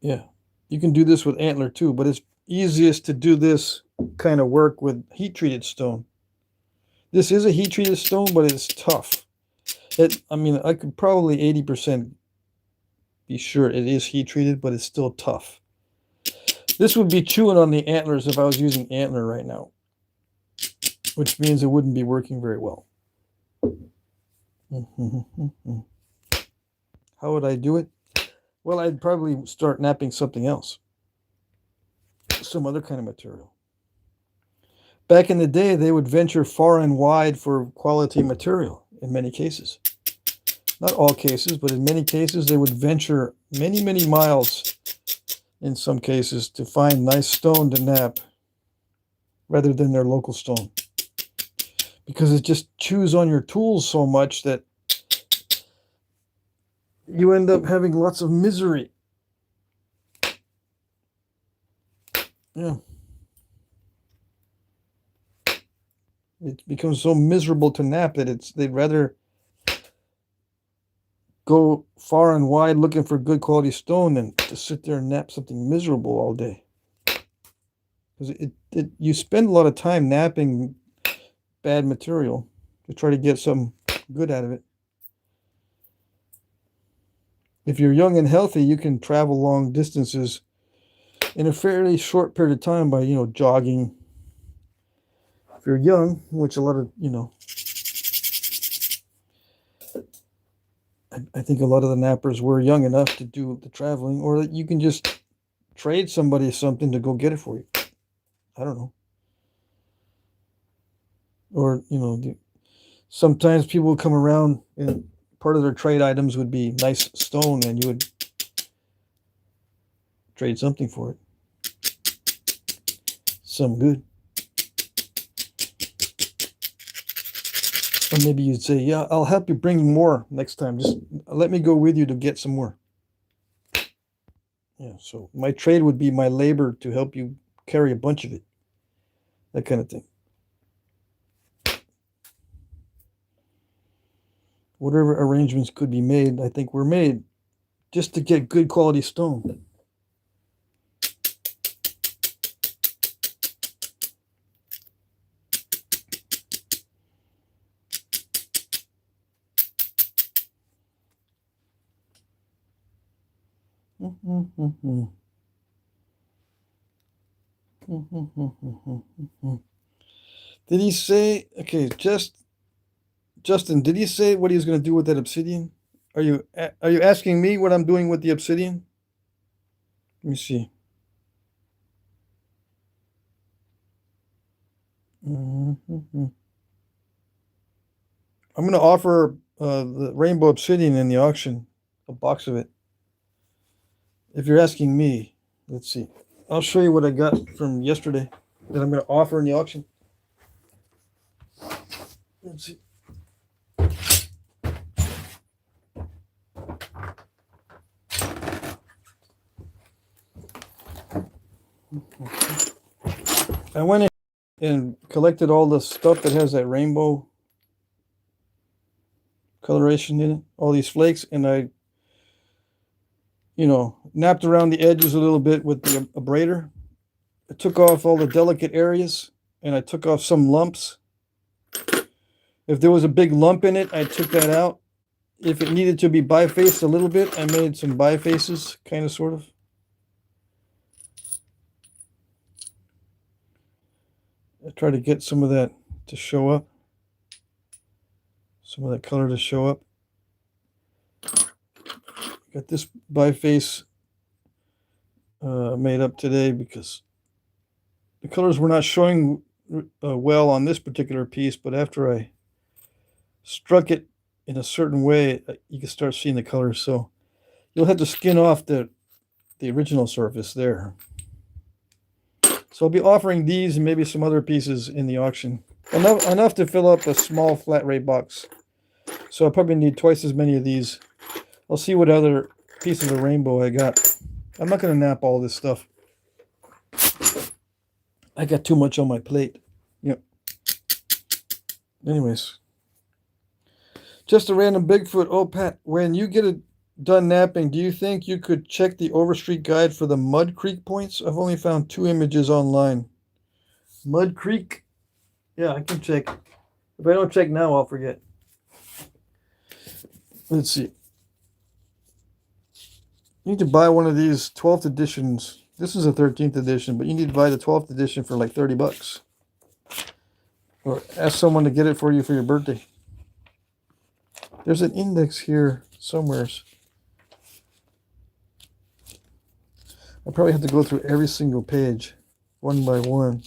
Yeah, you can do this with antler too, but it's easiest to do this kind of work with heat-treated stone. This is a heat-treated stone, but it's tough. I could probably 80% be sure it is heat-treated, but it's still tough. This would be chewing on the antlers if I was using antler right now, which means it wouldn't be working very well. How would I do it? Well, I'd probably start knapping something else. some other kind of material. Back in the day, they would venture far and wide for quality material in many cases. Not all cases, but in many cases, they would venture many, many miles in some cases to find nice stone to knap rather than their local stone. Because it just chews on your tools so much that you end up having lots of misery. Yeah. It becomes so miserable to knap that they'd rather go far and wide looking for good quality stone than to sit there and knap something miserable all day. Because you spend a lot of time knapping bad material to try to get something good out of it. If you're young and healthy, you can travel long distances in a fairly short period of time by, jogging. If you're young, which a lot of, I think a lot of the knappers were young enough to do the traveling, or that you can just trade somebody something to go get it for you. I don't know. Or, sometimes people would come around and part of their trade items would be nice stone, and you would trade something for it. Some good. Or maybe you'd say, yeah, I'll help you bring more next time. Just let me go with you to get some more. Yeah, so my trade would be my labor to help you carry a bunch of it. That kind of thing. Whatever arrangements could be made, I think were made just to get good quality stone. Did he say, okay, Justin, did he say what he was going to do with that obsidian? Are you asking me what I'm doing with the obsidian? Let me see. I'm going to offer the rainbow obsidian in the auction, a box of it. If you're asking me, let's see. I'll show you what I got from yesterday that I'm going to offer in the auction. Let's see. I went in and collected all the stuff that has that rainbow coloration in it, all these flakes, and I, napped around the edges a little bit with the abrader. I took off all the delicate areas, and I took off some lumps. If there was a big lump in it, I took that out. If it needed to be bifaced a little bit, I made some bifaces, kind of, sort of. I try to get some of that to show up. Some of that color to show up. Got this biface made up today because the colors were not showing well on this particular piece, but after I struck it in a certain way, you can start seeing the colors. So you'll have to skin off the original surface there. So I'll be offering these and maybe some other pieces in the auction. Enough to fill up a small flat rate box. So I probably need twice as many of these. I'll see what other pieces of rainbow I got. I'm not going to nap all this stuff. I got too much on my plate. Yep. Anyways. Just a random Bigfoot. Oh, Pat, when you get it done napping, do you think you could check the Overstreet guide for the Mud Creek points? I've only found 2 images online. Mud Creek? Yeah, I can check. If I don't check now, I'll forget. Let's see. You need to buy one of these 12th editions. This is a 13th edition, but you need to buy the 12th edition for like $30. Or ask someone to get it for you for your birthday. There's an index here somewhere. I probably have to go through every single page. one by one.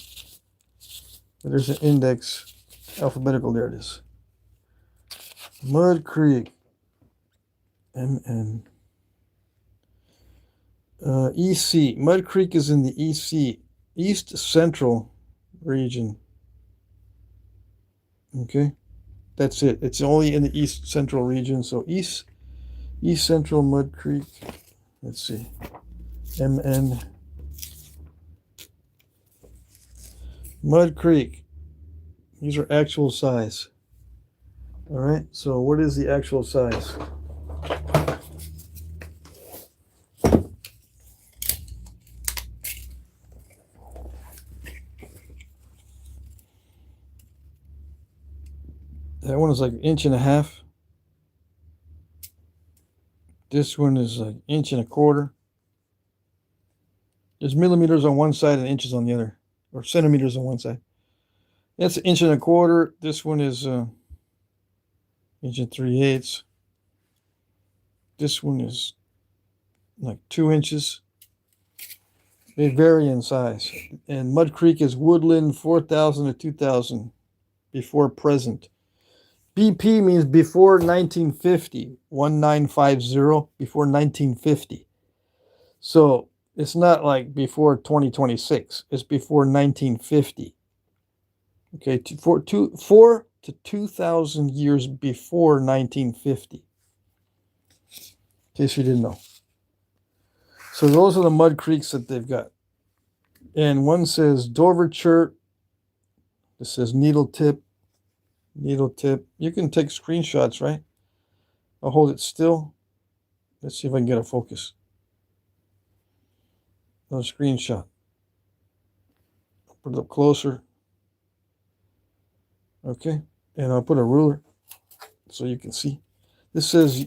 There's an index, alphabetical. There it is. Mud Creek, MN. EC. Mud Creek is in the EC, East Central region. Okay, that's it. It's only in the East Central region. So East Central Mud Creek. Let's see. MN. Mud Creek. These are actual size. All right, so what is the actual size? That one is like 1.5 inches. This one is like 1.25 inches. There's millimeters on one side and inches on the other, or centimeters on one side. That's 1.25 inches. This one is 1.3 inches. This one is like 2 inches. They vary in size. And Mud Creek is woodland 4,000 to 2,000 before present. BP means before 1950, 1950, before 1950. So it's not like before 2026. It's before 1950. Okay, 4 to 2,000 years before 1950. In case you didn't know. So those are the mud creeks that they've got. And one says Dover Chert. This says Needle Tip. Needle Tip. You can take screenshots, right? I'll hold it still. Let's see if I can get a focus. No screenshot. I'll put it up closer. Okay. And I'll put a ruler so you can see. This says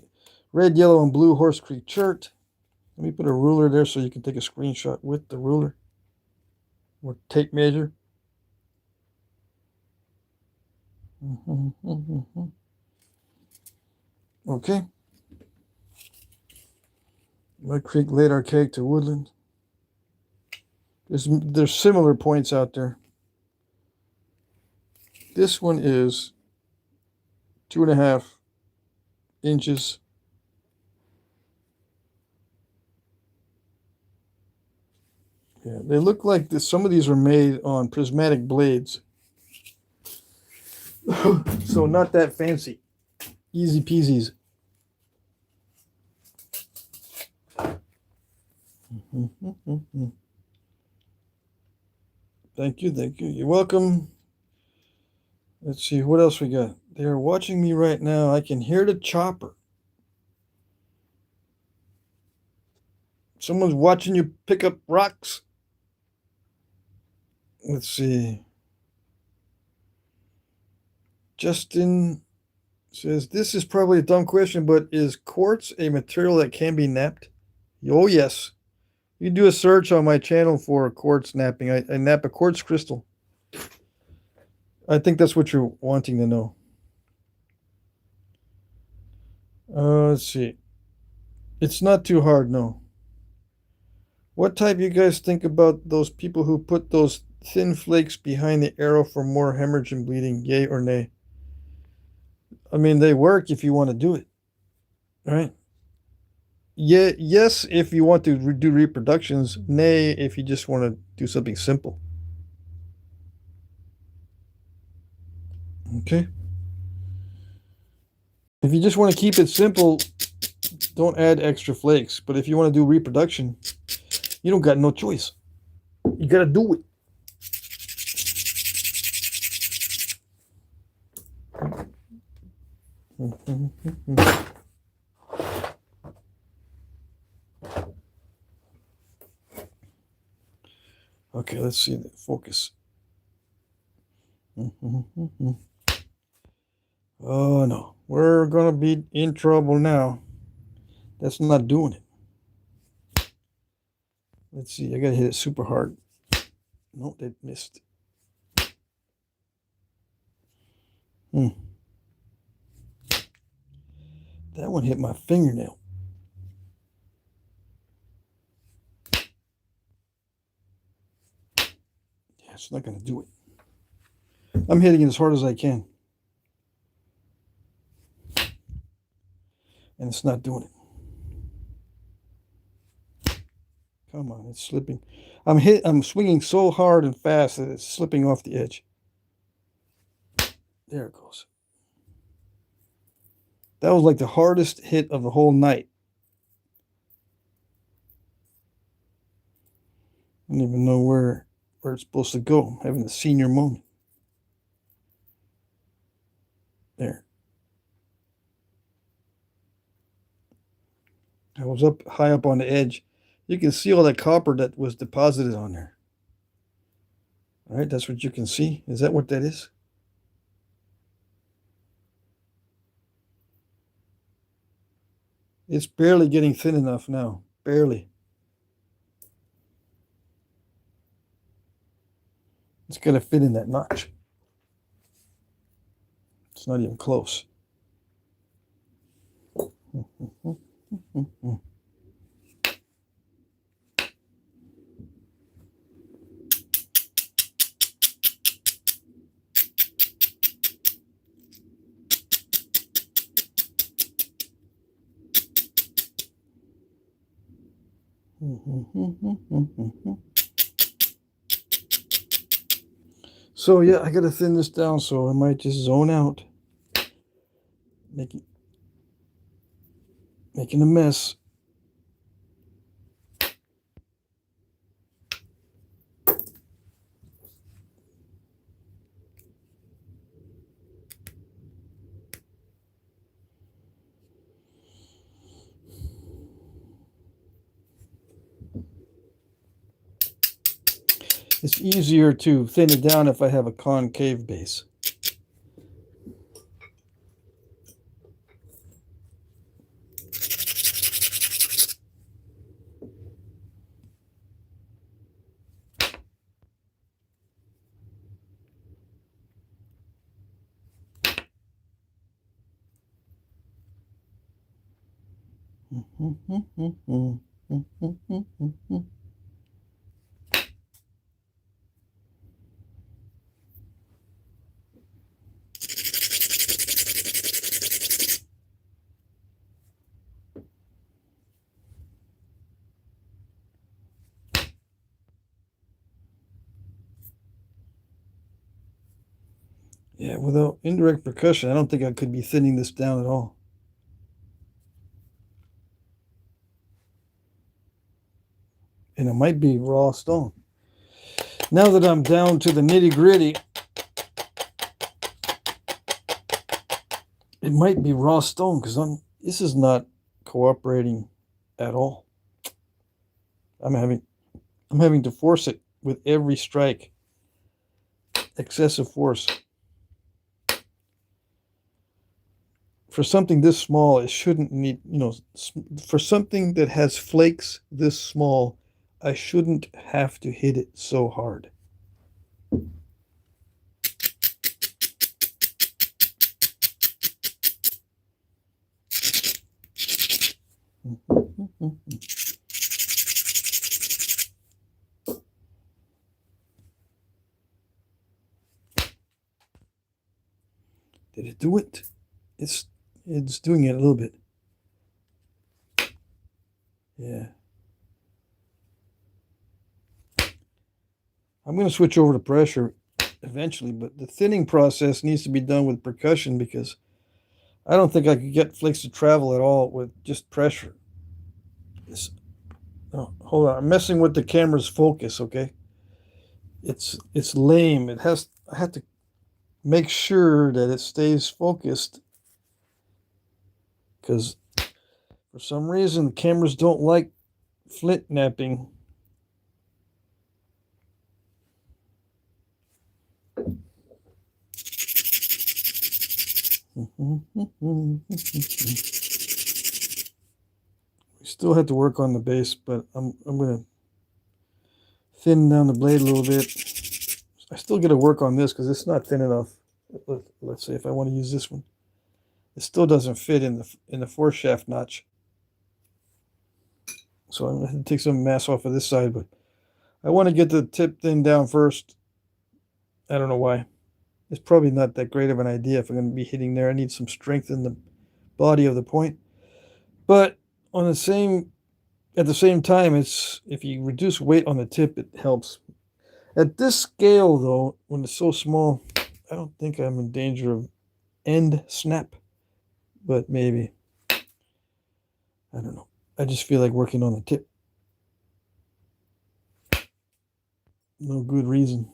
red, yellow, and blue Horse Creek Chert. Let me put a ruler there so you can take a screenshot with the ruler or tape measure. Okay. Mud Creek, late archaic to woodland. There's similar points out there. This one is 2.5 inches. Yeah, they look like this. Some of these are made on prismatic blades. So not that fancy. Easy peasies. Thank you, thank you. You're welcome. Let's see, what else we got? They're watching me right now. I can hear the chopper. Someone's watching you pick up rocks. Let's see. Justin says, this is probably a dumb question, but is quartz a material that can be knapped? Oh, yes. You do a search on my channel for quartz knapping. I knap a quartz crystal. I think that's what you're wanting to know. Let's see. It's not too hard, no. What type you guys think about those people who put those thin flakes behind the arrow for more hemorrhage and bleeding? Yay or nay? I mean, they work if you want to do it, right? Yeah, yes, if you want to do reproductions. Nay, if you just want to do something simple. Okay. If you just want to keep it simple, don't add extra flakes. But if you want to do reproduction, you don't got no choice. You got to do it. Okay, let's see the focus. Oh no, we're gonna be in trouble now. That's not doing it. Let's see, I gotta hit it super hard. Nope, it missed. That one hit my fingernail. It's not going to do it. I'm hitting it as hard as I can. And it's not doing it. Come on, it's slipping. I'm swinging so hard and fast that it's slipping off the edge. There it goes. That was like the hardest hit of the whole night. I don't even know where it's supposed to go. I'm having a senior moment. There. I was up high up on the edge. You can see all that copper that was deposited on there. All right, that's what you can see. Is that what that is? It's barely getting thin enough now. Barely. It's going to fit in that notch. It's not even close. So yeah, I gotta thin this down, so I might just zone out, making a mess. It's easier to thin it down if I have a concave base. Yeah, without indirect percussion, I don't think I could be thinning this down at all. And it might be raw stone. Now that I'm down to the nitty-gritty, it might be raw stone because this is not cooperating at all. I'm having to force it with every strike. Excessive force. For something this small, it shouldn't need, for something that has flakes this small, I shouldn't have to hit it so hard. Did it do it? It's doing it a little bit. Yeah. I'm going to switch over to pressure eventually, but the thinning process needs to be done with percussion because I don't think I could get flakes to travel at all with just pressure. Oh, hold on. I'm messing with the camera's focus, okay? It's lame. I have to make sure that it stays focused because for some reason the cameras don't like Flintknapping. We still have to work on the base, but I'm going to thin down the blade a little bit. I still got to work on this because it's not thin enough. Let's say if I want to use this one, it still doesn't fit in the force shaft notch. So I'm going to take some mass off of this side, but I want to get the tip thin down first I don't know why. It's probably not that great of an idea if I'm going to be hitting there. I need some strength in the body of the point. But on the same at the same time, it's if you reduce weight on the tip, it helps. At this scale, though, when it's so small, I don't think I'm in danger of end snap, but maybe. I don't know. I just feel like working on the tip. No good reason.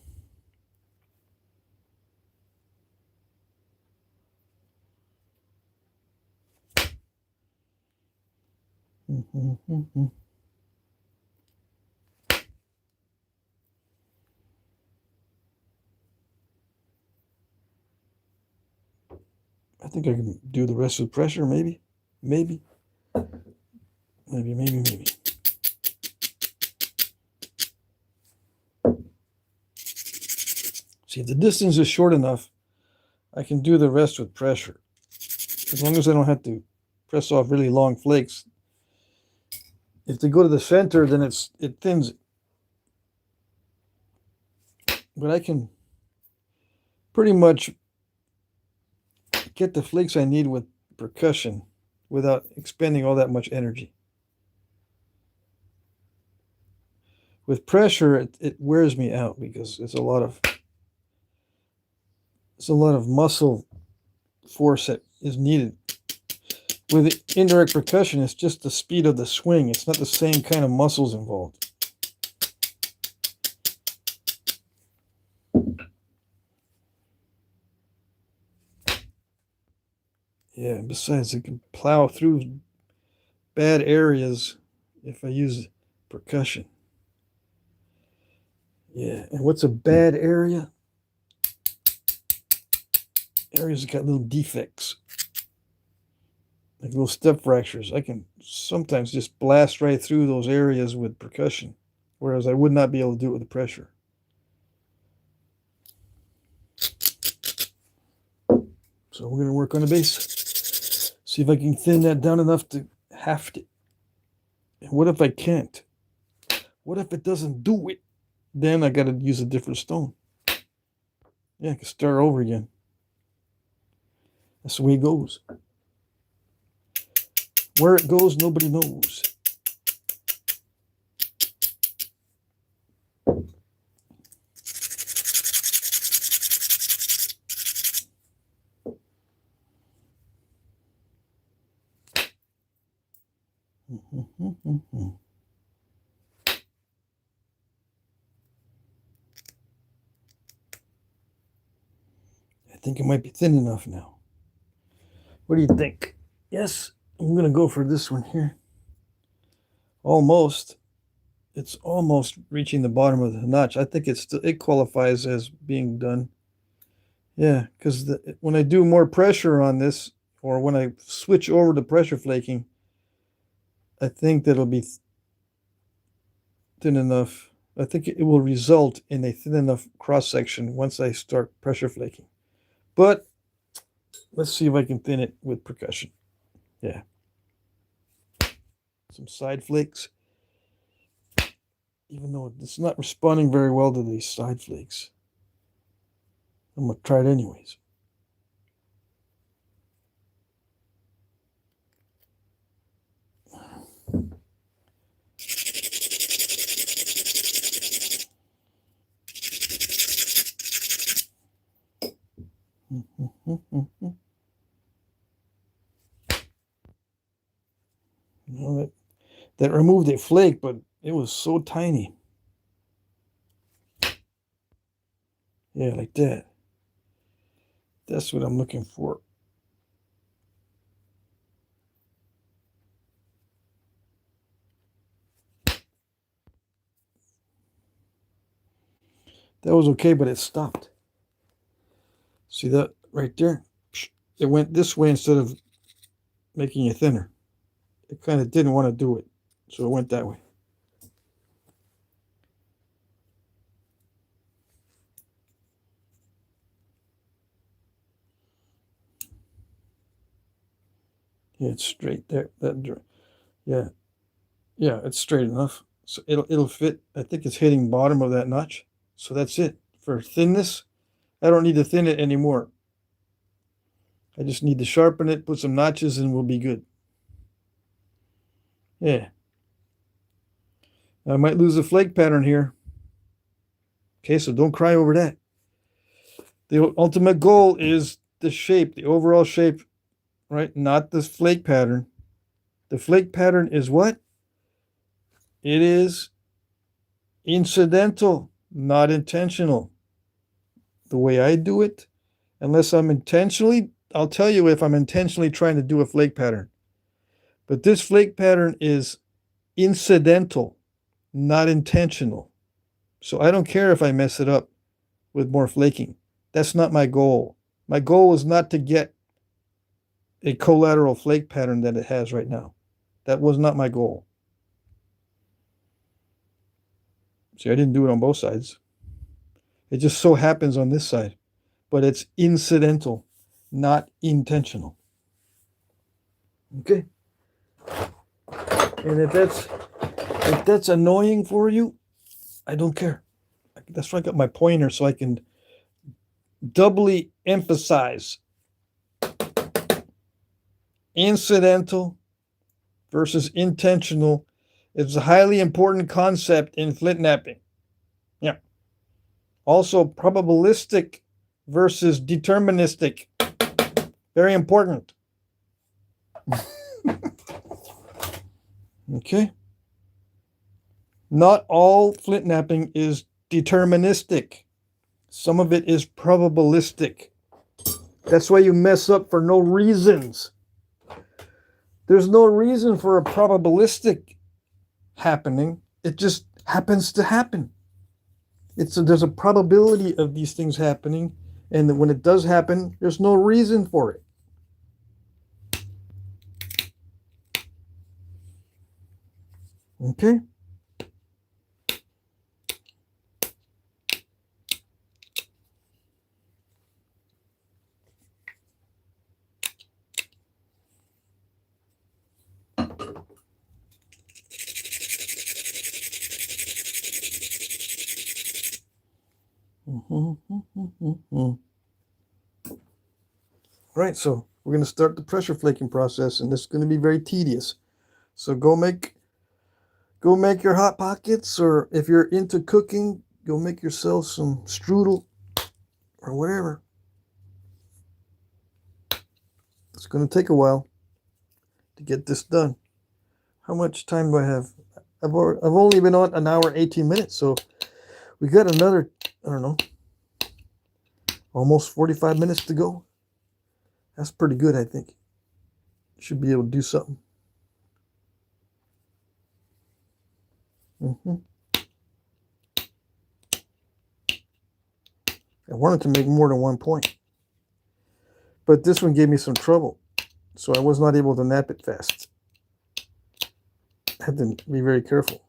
I think I can do the rest with pressure, maybe. Maybe. See, if the distance is short enough, I can do the rest with pressure. As long as I don't have to press off really long flakes. If they go to the center, then it thins it. But I can pretty much get the flakes I need with percussion without expending all that much energy. With pressure, it wears me out because it's a lot of muscle force that is needed. With indirect percussion, it's just the speed of the swing. It's not the same kind of muscles involved. Yeah, besides, it can plow through bad areas if I use percussion. Yeah, and what's a bad area? Areas that got little defects, like little step fractures. I can sometimes just blast right through those areas with percussion, whereas I would not be able to do it with the pressure. So we're going to work on the bass. See if I can thin that down enough to haft it. And what if I can't? What if it doesn't do it? Then I got to use a different stone. Yeah, I can start over again. That's the way it goes. Where it goes, nobody knows. I think it might be thin enough now. What do you think? Yes, I'm going to go for this one here. Almost. It's almost reaching the bottom of the notch. I think it qualifies as being done. Yeah, because when I do more pressure on this, or when I switch over to pressure flaking, I think that'll be thin enough. I think it will result in a thin enough cross section once I start pressure flaking. But let's see if I can thin it with percussion. Yeah. Some side flakes. Even though it's not responding very well to these side flakes, I'm going to try it anyways. That removed a flake, but it was so tiny. Yeah, like that. That's what I'm looking for. That was okay, but it stopped. See that right there? It went this way instead of making it thinner. It kind of didn't want to do it, so it went that way. Yeah, it's straight there. Yeah, it's straight enough. So it'll fit. I think it's hitting bottom of that notch. So that's it for thinness. I don't need to thin it anymore. I just need to sharpen it, put some notches, and we'll be good. Yeah. I might lose a flake pattern here. Okay, so don't cry over that. The ultimate goal is the shape, the overall shape, right? Not the flake pattern. The flake pattern is what? It is incidental, not intentional. The way I do it, unless I'm intentionally, I'll tell you if I'm intentionally trying to do a flake pattern. But this flake pattern is incidental, not intentional. So I don't care if I mess it up with more flaking. That's not my goal. My goal is not to get a collateral flake pattern that it has right now. That was not my goal. See, I didn't do it on both sides. It just so happens on this side. But it's incidental, not intentional. Okay? And if that's annoying for you, I don't care. That's why I got my pointer, so I can doubly emphasize incidental versus intentional. It's a highly important concept in Flintknapping. Yeah. Also, probabilistic versus deterministic. Very important. Okay. Not all Flintknapping is deterministic. Some of it is probabilistic. That's why you mess up for no reasons. There's no reason for a probabilistic happening. It just happens to happen. There's a probability of these things happening, and when it does happen, there's no reason for it. Okay? Right, so we're going to start the pressure flaking process, and this is going to be very tedious. So go make your hot pockets, or if you're into cooking, go make yourself some strudel or whatever. It's going to take a while to get this done. How much time do I have? I've only been on an hour 18 minutes, so we got another, I don't know, almost 45 minutes to go. That's pretty good, I think. Should be able to do something. I wanted to make more than 1 point, but this one gave me some trouble, so I was not able to nap it fast. I had to be very careful.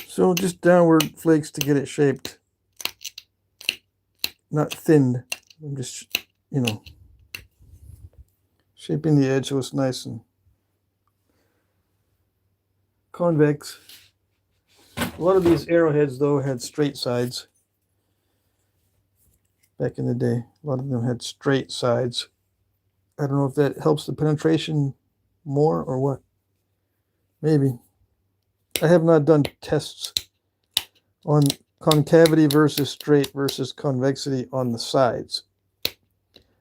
So just downward flakes to get it shaped, not thinned. I'm just, shaping the edge so it's nice and convex. A lot of these arrowheads, though, had straight sides. Back in the day, a lot of them had straight sides. I don't know if that helps the penetration more or what. Maybe. I have not done tests on concavity versus straight versus convexity on the sides.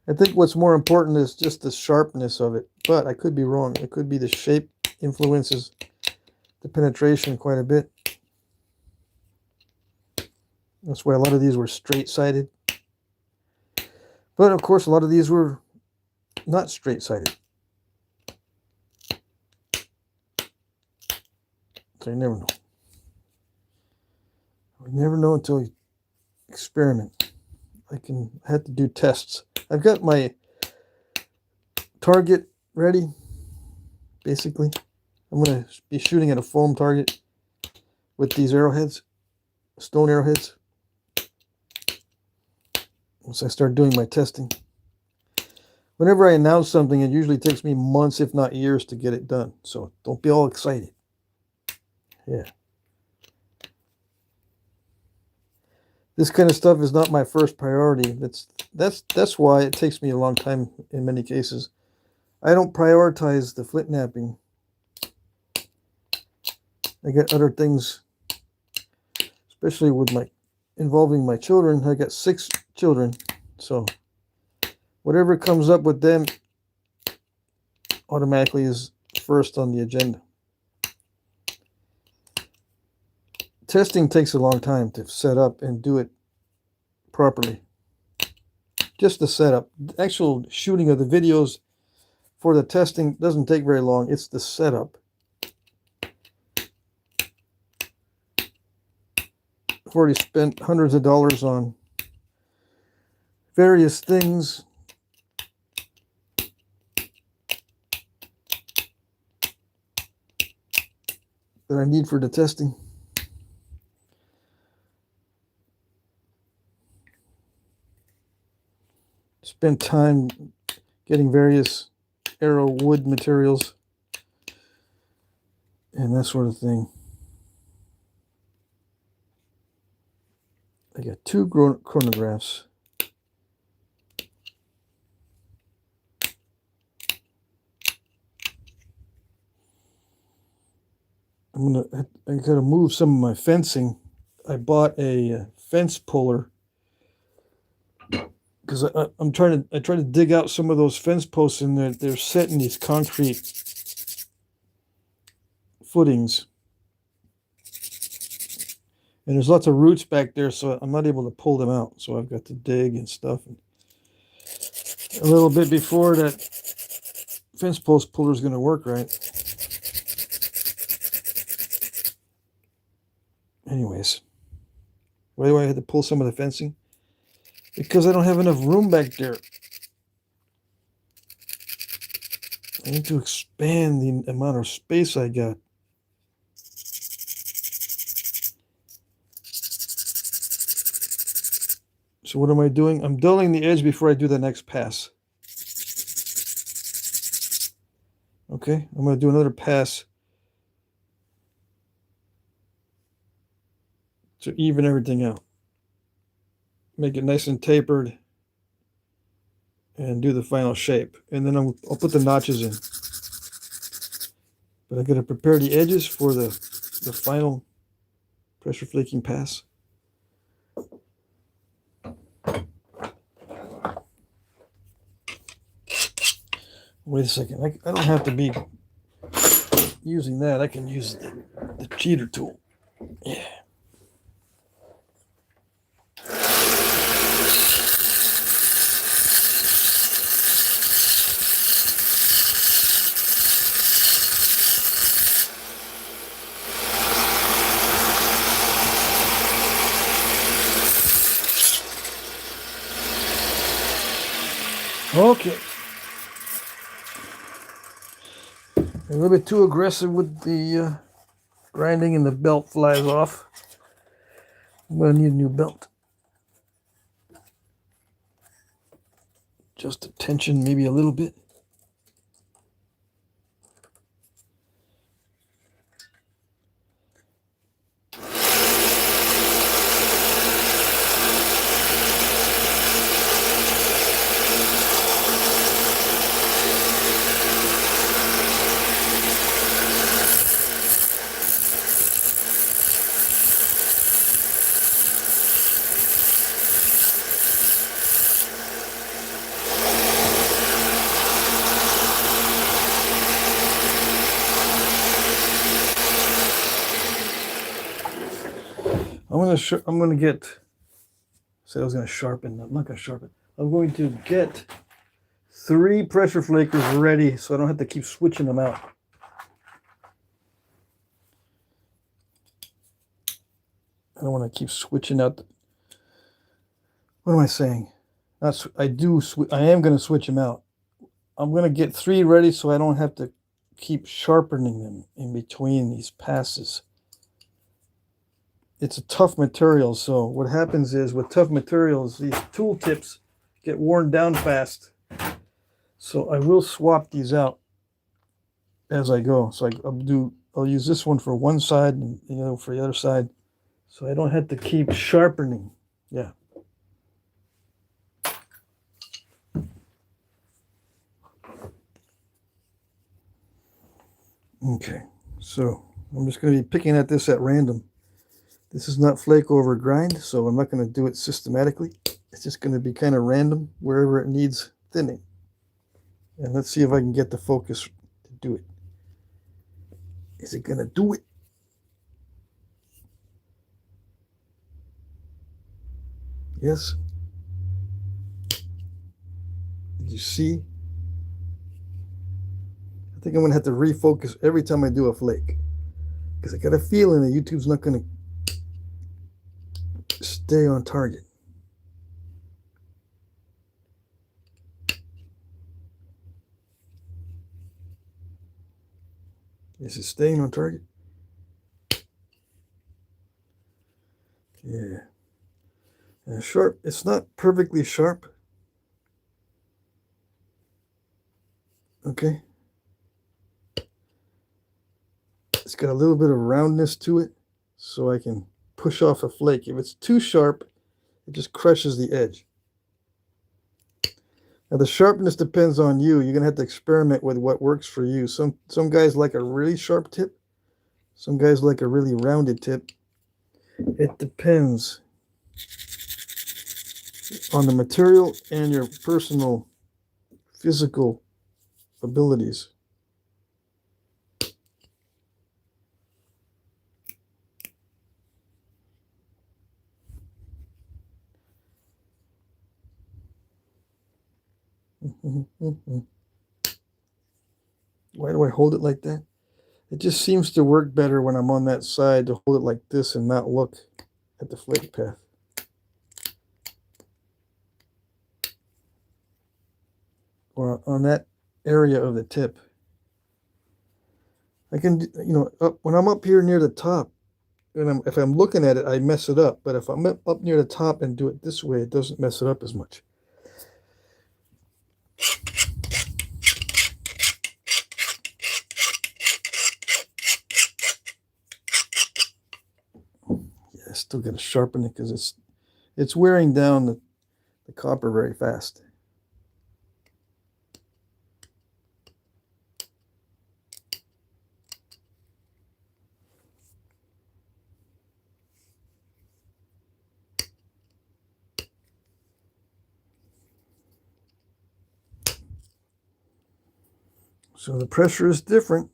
I think what's more important is just the sharpness of it, but I could be wrong. It could be the shape influences the penetration quite a bit. That's why a lot of these were straight-sided. But of course, a lot of these were not straight-sided. So you never know. We never know until you experiment. I had to do tests. I've got my target ready, basically. I'm going to be shooting at a foam target with these arrowheads, stone arrowheads, once I start doing my testing. whenever I announce something, it usually takes me months, if not years, to get it done. So don't be all excited. Yeah. This kind of stuff is not my first priority. That's why it takes me a long time in many cases. I don't prioritize the Flintknapping. I got other things, especially with involving my children. I got 6 children, so whatever comes up with them automatically is first on the agenda. Testing takes a long time to set up and do it properly. Just the setup. The actual shooting of the videos for the testing doesn't take very long. It's the setup. I've already spent hundreds of dollars on various things. That I need for the testing. Spent time getting various arrow wood materials and that sort of thing. I got 2 chronographs. I gotta move some of my fencing. I bought a fence puller because I try to dig out some of those fence posts, and they're set in these concrete footings, and there's lots of roots back there, so I'm not able to pull them out. So I've got to dig and stuff. And a little bit before that fence post puller is going to work right. Anyways, why do I have to pull some of the fencing? Because I don't have enough room back there. I need to expand the amount of space I got. So what am I doing? I'm dulling the edge before I do the next pass. Okay, I'm going to do another pass to even everything out. Make it nice and tapered and do the final shape. And then I'll put the notches in. But I got to prepare the edges for the final pressure flaking pass. Wait a second. I don't have to be using that. I can use the cheater tool. Yeah. Okay. A little bit too aggressive with the grinding, and the belt flies off. I'm going to need a new belt. Just the tension maybe a little bit. I'm going to get, said I was going to sharpen. I'm not going to sharpen. I'm going to get 3 pressure flakers ready so I don't have to keep switching them out. I don't want to keep switching out. What am I saying? I am going to switch them out. I'm going to get 3 ready so I don't have to keep sharpening them in between these passes. It's a tough material, so what happens is with tough materials, these tool tips get worn down fast. So I will swap these out as I go. So I'll use this one for one side and for the other side. So I don't have to keep sharpening. Yeah. Okay, so I'm just going to be picking at this at random. This is not flake over grind, so I'm not going to do it systematically. It's just going to be kind of random wherever it needs thinning. And let's see if I can get the focus to do it. Is it going to do it? Yes. Did you see? I think I'm going to have to refocus every time I do a flake, because I got a feeling that YouTube's not going to stay on target. Is it staying on target? Yeah. And sharp, it's not perfectly sharp. Okay. It's got a little bit of roundness to it, so I can push off a flake. If it's too sharp, it just crushes the edge. Now the sharpness depends on you. You're gonna have to experiment with what works for you. Some guys like a really sharp tip. Some guys like a really rounded tip. It depends on the material and your personal physical abilities. Why do I hold it like that? It just seems to work better when I'm on that side to hold it like this and not look at the flake path. Or on that area of the tip. I can, when I'm up here near the top, and if I'm looking at it, I mess it up. But if I'm up near the top and do it this way, it doesn't mess it up as much. Yeah, I still got to sharpen it because it's wearing down the copper very fast. So the pressure is different.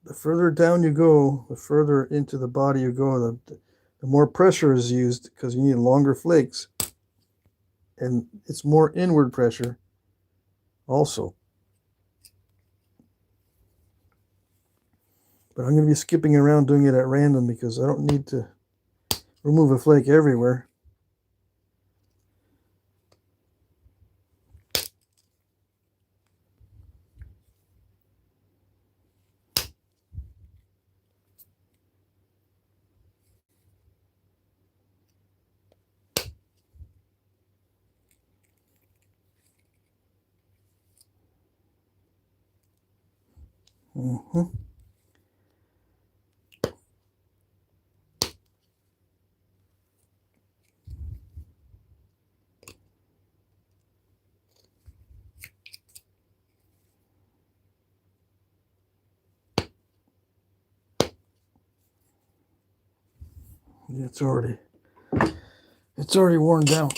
The further down you go, the further into the body you go, the more pressure is used because you need longer flakes. And it's more inward pressure also. But I'm going to be skipping around doing it at random because I don't need to remove a flake everywhere. Yeah, it's already worn down.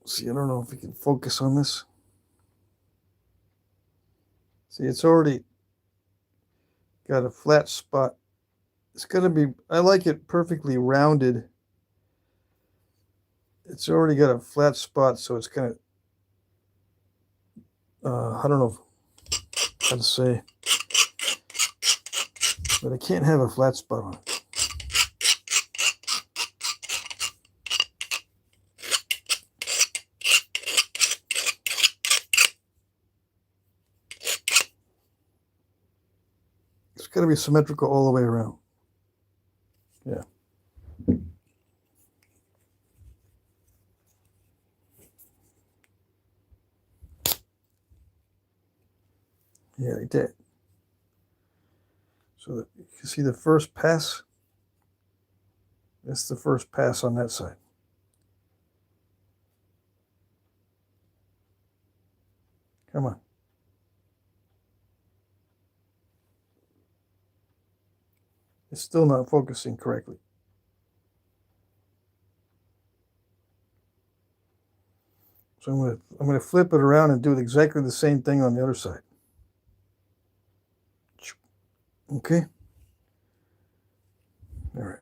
See, I don't know if we can focus on this. See, it's already got a flat spot. It's gonna be, I like it perfectly rounded. It's already got a flat spot, so it's kind of, I don't know how to say, but I can't have a flat spot on it. It's got to be symmetrical all the way around. Yeah. Yeah, like that. So that you can see the first pass. That's the first pass on that side. Come on. It's still not focusing correctly. So I'm gonna flip it around and do exactly the same thing on the other side. Okay. All right.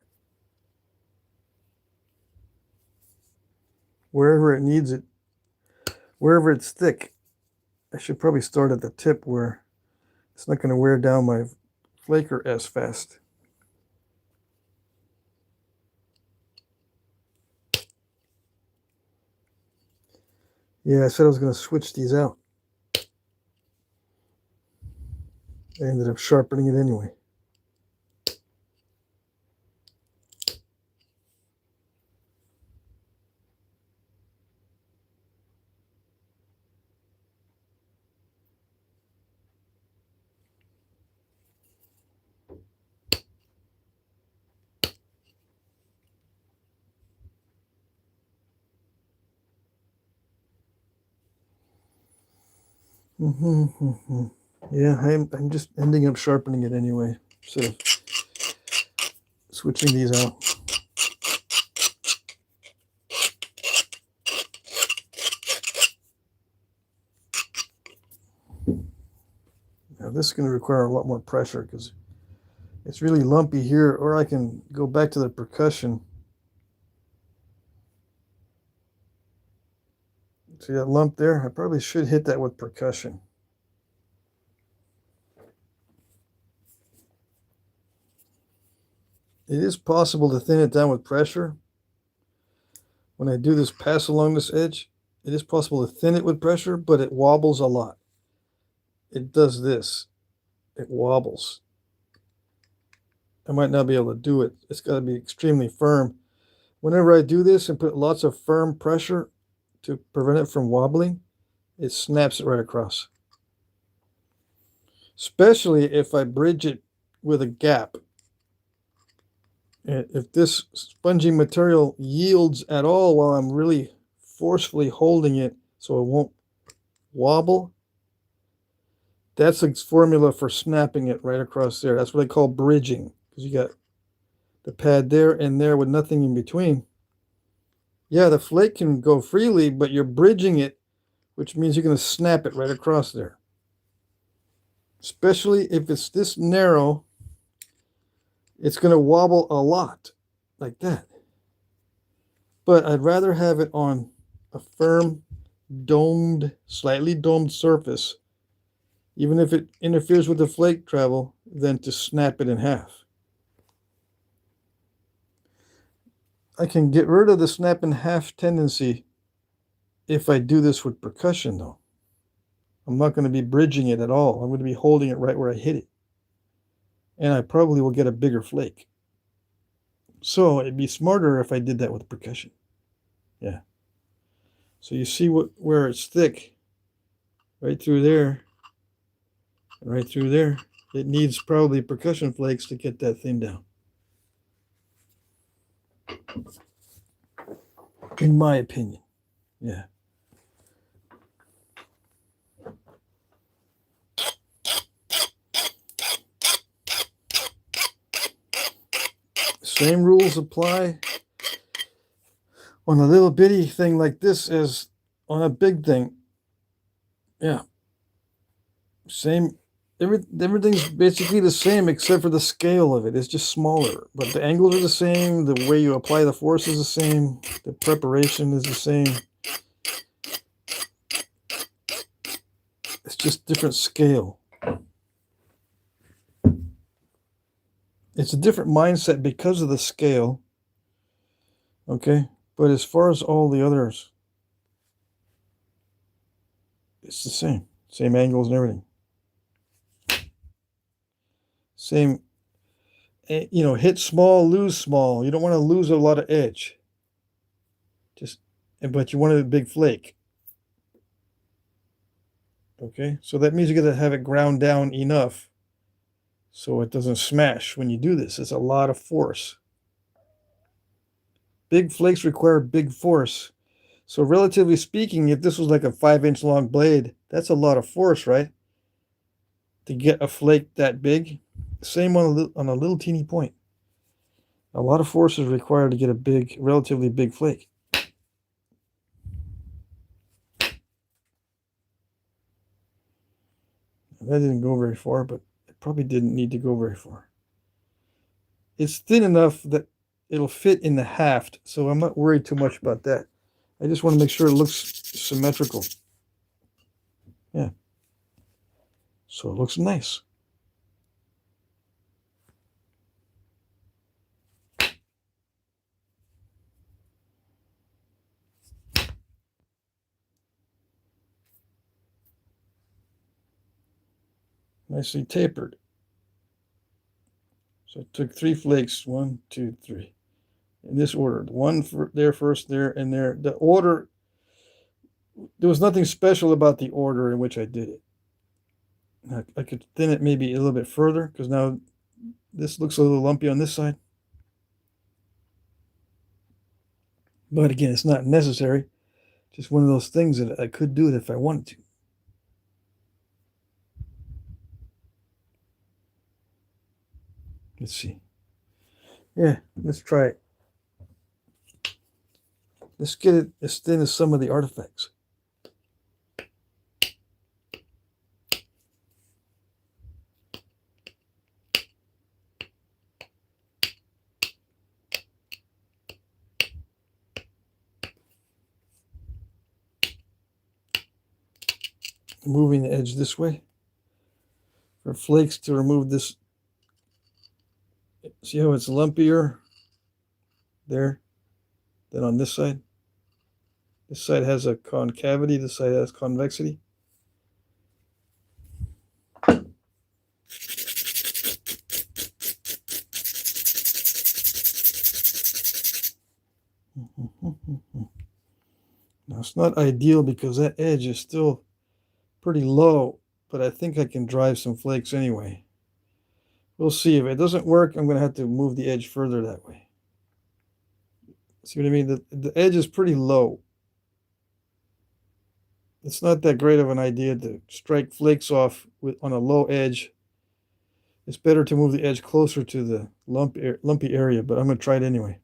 Wherever it needs it, wherever it's thick, I should probably start at the tip where it's not going to wear down my flaker as fast. Yeah, I said I was going to switch these out. I ended up sharpening it anyway. Yeah, I'm just ending up sharpening it anyway, instead of switching these out. Now this is going to require a lot more pressure because it's really lumpy here, or I can go back to the percussion. See that lump there? I probably should hit that with percussion. It is possible to thin it down with pressure. When I do this pass along this edge, it is possible to thin it with pressure, but it wobbles a lot. It does this. It wobbles. I might not be able to do it. It's got to be extremely firm. Whenever I do this and put lots of firm pressure to prevent it from wobbling, it snaps it right across. Especially if I bridge it with a gap. If this spongy material yields at all while I'm really forcefully holding it so it won't wobble, that's a formula for snapping it right across there. That's what I call bridging, because you got the pad there and there with nothing in between. Yeah, the flake can go freely, but you're bridging it, which means you're going to snap it right across there. Especially if it's this narrow, it's going to wobble a lot, like that. But I'd rather have it on a firm, domed, slightly domed surface, even if it interferes with the flake travel, than to snap it in half. I can get rid of the snap in half tendency if I do this with percussion, though. I'm not going to be bridging it at all. I'm going to be holding it right where I hit it. And I probably will get a bigger flake. So it'd be smarter if I did that with percussion. Yeah. So you see where it's thick, right through there, and right through there. It needs probably percussion flakes to get that thing down. In my opinion. Yeah. Same rules apply on a little bitty thing like this as on a big thing. Yeah. Same. Everything's basically the same except for the scale of it. It's just smaller. But the angles are the same. The way you apply the force is the same. The preparation is the same. It's just different scale. It's a different mindset because of the scale. Okay? But as far as all the others, it's the same. Same angles and everything. Same, you know, hit small, lose small. You don't want to lose a lot of edge. But you want a big flake. Okay, so that means you got to have it ground down enough so it doesn't smash when you do this. It's a lot of force. Big flakes require big force. So relatively speaking, if this was like a 5-inch long blade, that's a lot of force, right? To get a flake that big. Same on a little teeny point. A lot of force is required to get a big, relatively big flake. That didn't go very far, but it probably didn't need to go very far. It's thin enough that it'll fit in the haft, so I'm not worried too much about that. I just want to make sure it looks symmetrical. Yeah. So it looks nice. Nicely tapered. So I took 3 flakes, 1, 2, 3. In this order. One there first, there, and there. The order, there was nothing special about the order in which I did it. I could thin it maybe a little bit further, because now this looks a little lumpy on this side. But again, it's not necessary. Just one of those things that I could do it if I wanted to. Let's see. Yeah, let's try it. Let's get it as thin as some of the artifacts. Moving the edge this way. For flakes to remove this. See how it's lumpier there than on this side? This side has a concavity, this side has convexity. Now it's not ideal because that edge is still pretty low, but I think I can drive some flakes anyway. We'll see. If it doesn't work, I'm going to have to move the edge further that way. See what I mean? The edge is pretty low. It's not that great of an idea to strike flakes off on a low edge. It's better to move the edge closer to the lumpy area, but I'm going to try it anyway.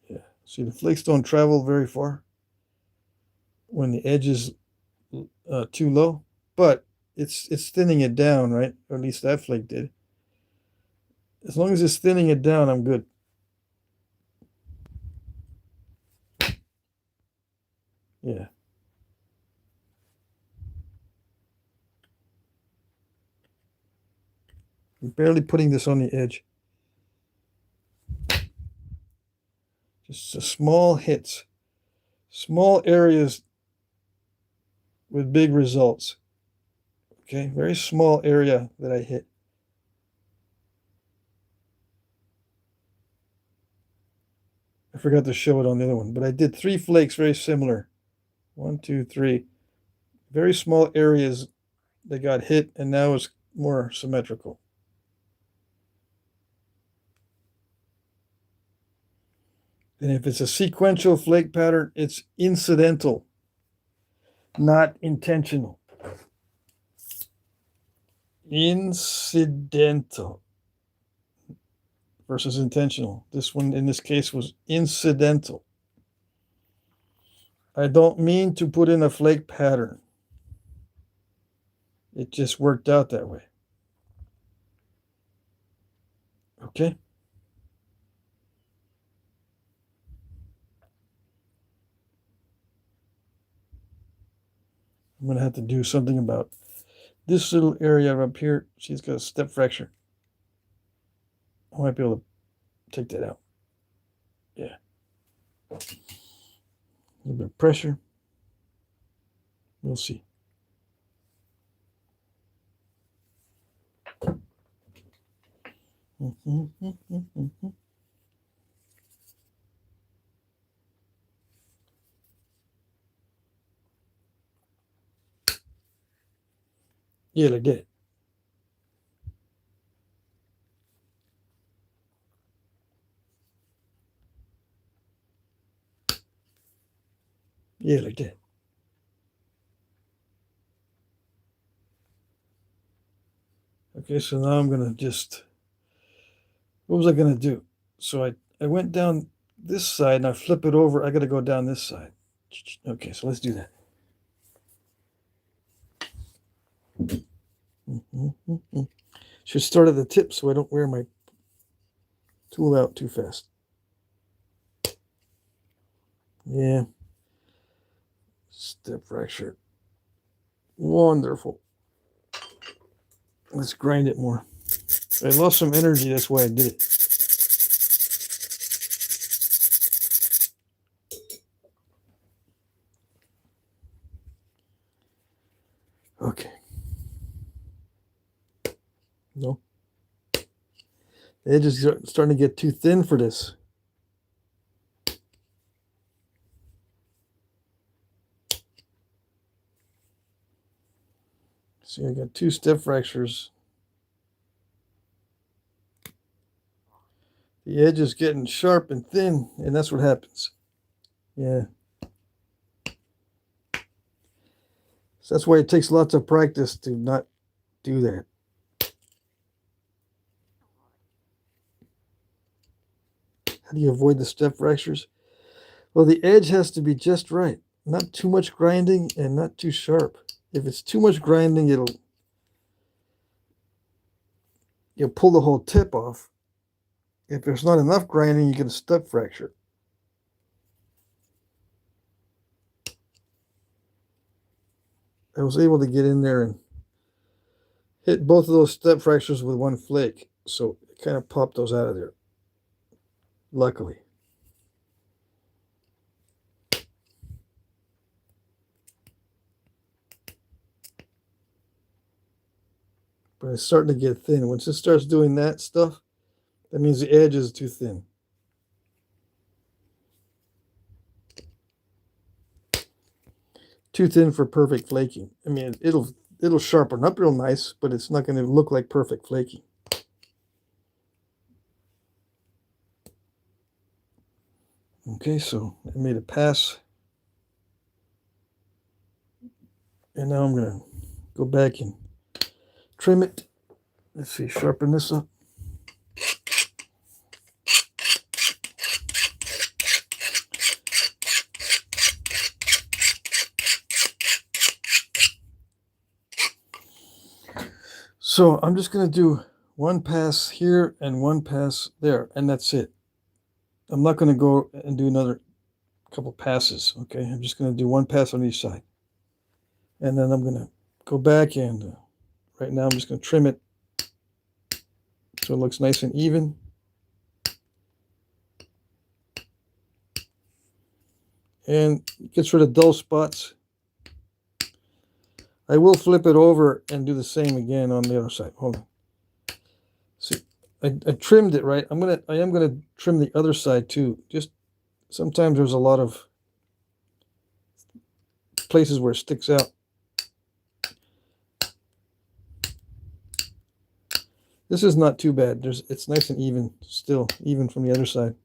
Yeah, see, the flakes don't travel very far when the edge is too low, but it's thinning it down, right? Or at least that flake did. As long as it's thinning it down, I'm good. Yeah. I'm barely putting this on the edge. Just small hits. Small areas with big results. Okay, very small area that I hit. I forgot to show it on the other one, but I did 3 flakes very similar. 1, 2, 3. Very small areas that got hit, and now it's more symmetrical. And if it's a sequential flake pattern, it's incidental, not intentional. Incidental versus intentional. This one, in this case, was incidental. I don't mean to put in a flake pattern. It just worked out that way. Okay? I'm going to have to do something about this little area up here. She's got a step fracture. I might be able to take that out. Yeah. A little bit of pressure. We'll see. Yeah, like that. Yeah, like that. Okay, so now I'm gonna just, what was I gonna do? So I went down this side and I flip it over. I gotta go down this side. Okay, so let's do that. Should start at the tip so I don't wear my tool out too fast. Yeah. Step fracture. Wonderful. Let's grind it more. I lost some energy, that's why I did it. Okay. No. The edge is starting to get too thin for this. See, I got 2 step fractures. The edge is getting sharp and thin, and that's what happens. Yeah. So that's why it takes lots of practice to not do that. How do you avoid the step fractures? Well, the edge has to be just right. Not too much grinding and not too sharp. If it's too much grinding, you'll pull the whole tip off. If there's not enough grinding, you get a step fracture. I was able to get in there and hit both of those step fractures with one flake. So it kind of popped those out of there. Luckily. But it's starting to get thin. Once it starts doing that stuff, that means the edge is too thin. Too thin for perfect flaking. I mean, it'll sharpen up real nice, but it's not going to look like perfect flaking. Okay, so I made a pass. And now I'm going to go back and trim it. Let's see, sharpen this up. So I'm just going to do one pass here and one pass there, and that's it. I'm not going to go and do another couple passes, okay? I'm just going to do one pass on each side. And then I'm going to go back and right now I'm just going to trim it so it looks nice and even. And gets rid of dull spots. I will flip it over and do the same again on the other side. Hold on. See, I trimmed it right. I am gonna trim the other side too. Just sometimes there's a lot of places where it sticks out. This is not too bad. It's nice and even still, even from the other side.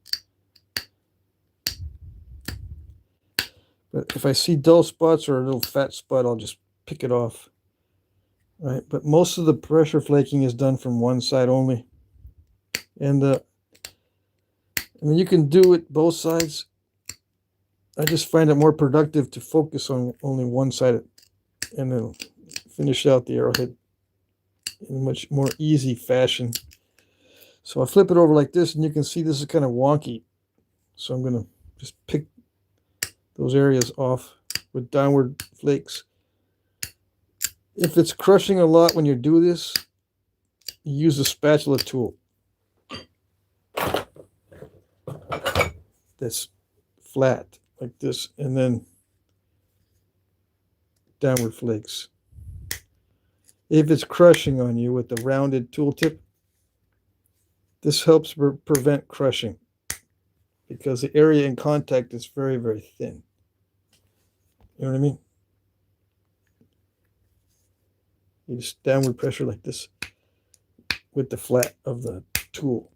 But if I see dull spots or a little fat spot, I'll just pick it off. All right, but most of the pressure flaking is done from one side only. And I mean, you can do it both sides. I just find it more productive to focus on only one side and then finish out the arrowhead in a much more easy fashion. So I flip it over like this, and you can see this is kind of wonky. So I'm going to just pick those areas off with downward flakes. If it's crushing a lot when you do this, you use the spatula tool. That's flat like this, and then downward flakes. If it's crushing on you with the rounded tool tip, this helps prevent crushing because the area in contact is very, very thin. You know what I mean? You just downward pressure like this with the flat of the tool.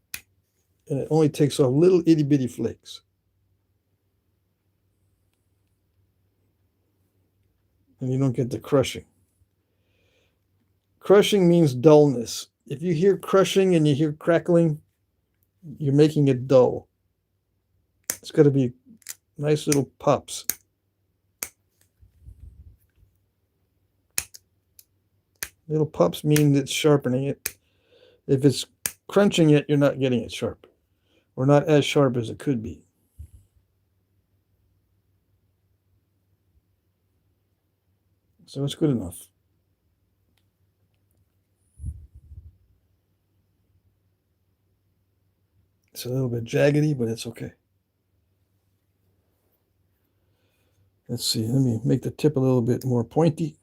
And it only takes off little itty bitty flakes. And you don't get the crushing. Crushing means dullness. If you hear crushing and you hear crackling, you're making it dull. It's got to be nice little pops. Little pops mean it's sharpening it. If it's crunching it, you're not getting it sharp, or not as sharp as it could be. So it's good enough. It's a little bit jaggedy, but it's okay. Let's see, let me make the tip a little bit more pointy.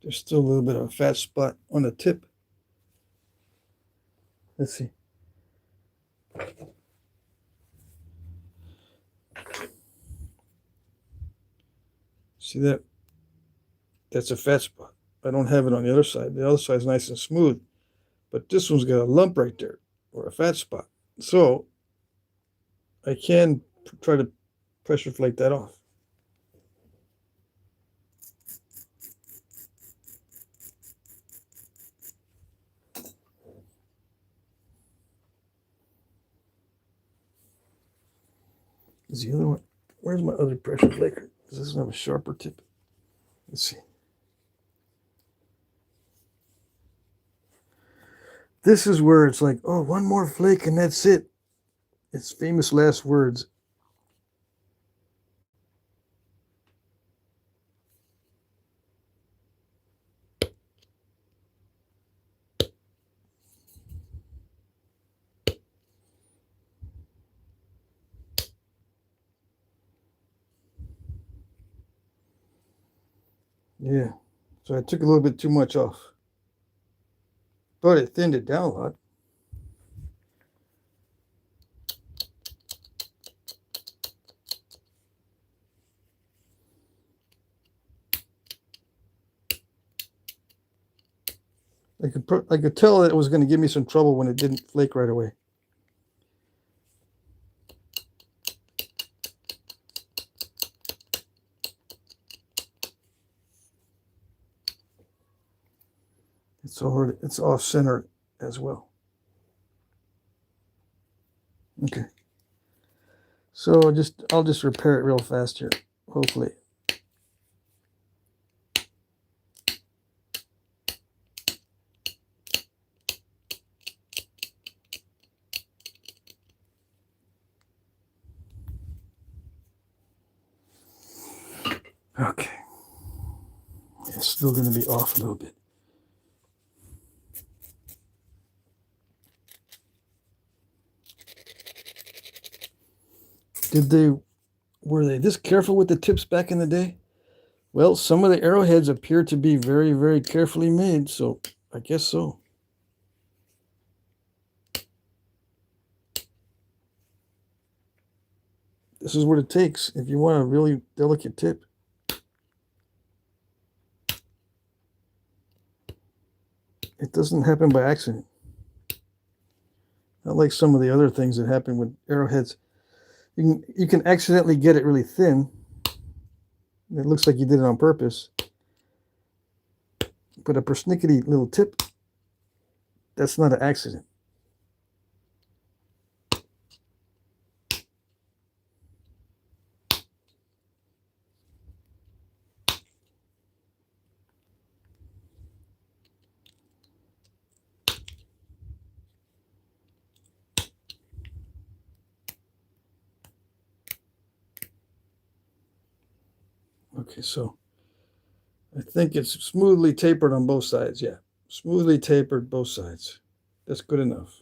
There's still a little bit of a fat spot on the tip. Let's see. See that? That's a fat spot. I don't have it on the other side. The other side is nice and smooth. But this one's got a lump right there, or a fat spot. So I can try to pressure flake that off. Is the other one? Where's my other pressure flaker? Does this one have a sharper tip? Let's see. This is where it's like, oh, one more flake and that's it. It's famous last words. Yeah, so I took a little bit too much off, but it thinned it down a lot. I could tell that it was going to give me some trouble when it didn't flake right away. It's off center as well. Okay. So I'll just repair it real fast here, hopefully. Okay. It's still going to be off a little bit. Were they this careful with the tips back in the day? Well, some of the arrowheads appear to be very, very carefully made, so I guess so. This is what it takes if you want a really delicate tip. It doesn't happen by accident. Not like some of the other things that happen with arrowheads. You can accidentally get it really thin. It looks like you did it on purpose. But a persnickety little tip, that's not an accident. Okay, so I think it's smoothly tapered on both sides. Yeah, smoothly tapered both sides. That's good enough.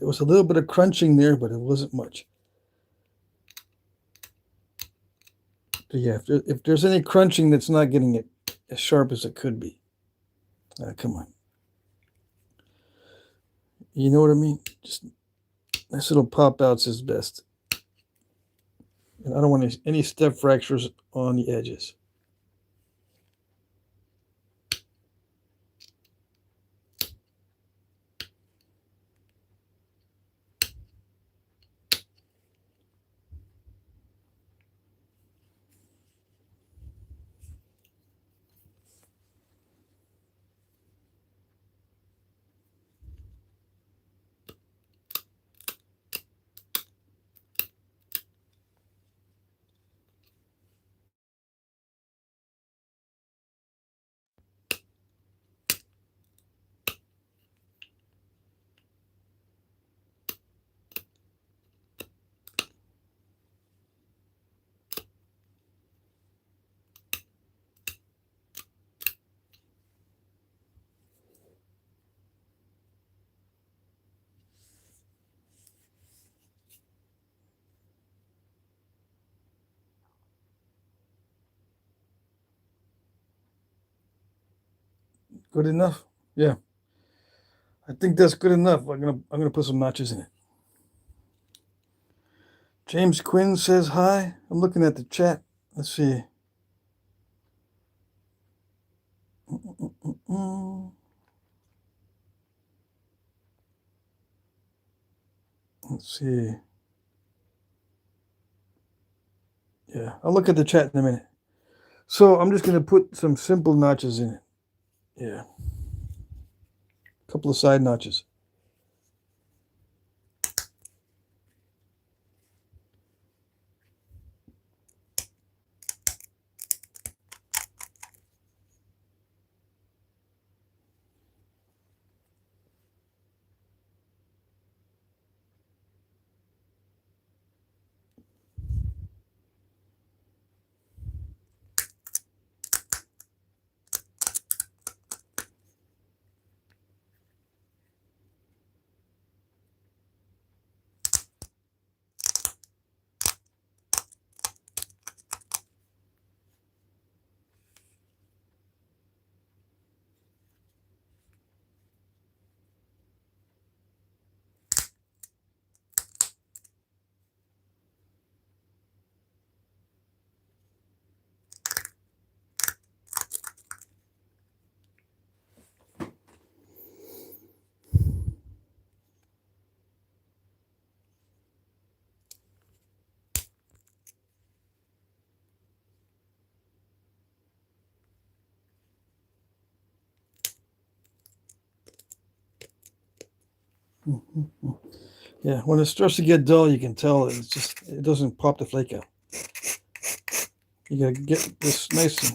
There was a little bit of crunching there, but it wasn't much. But yeah, if there's any crunching, that's not getting it as sharp as it could be. Come on. You know what I mean? Just nice little pop outs is best. And I don't want any step fractures on the edges. Good enough? Yeah. I think that's good enough. I'm gonna put some notches in it. James Quinn says hi. I'm looking at the chat. Let's see. Let's see. Yeah, I'll look at the chat in a minute. So I'm just going to put some simple notches in it. Yeah. A couple of side notches. Yeah, when it starts to get dull, you can tell it doesn't pop the flake out. You gotta get this nice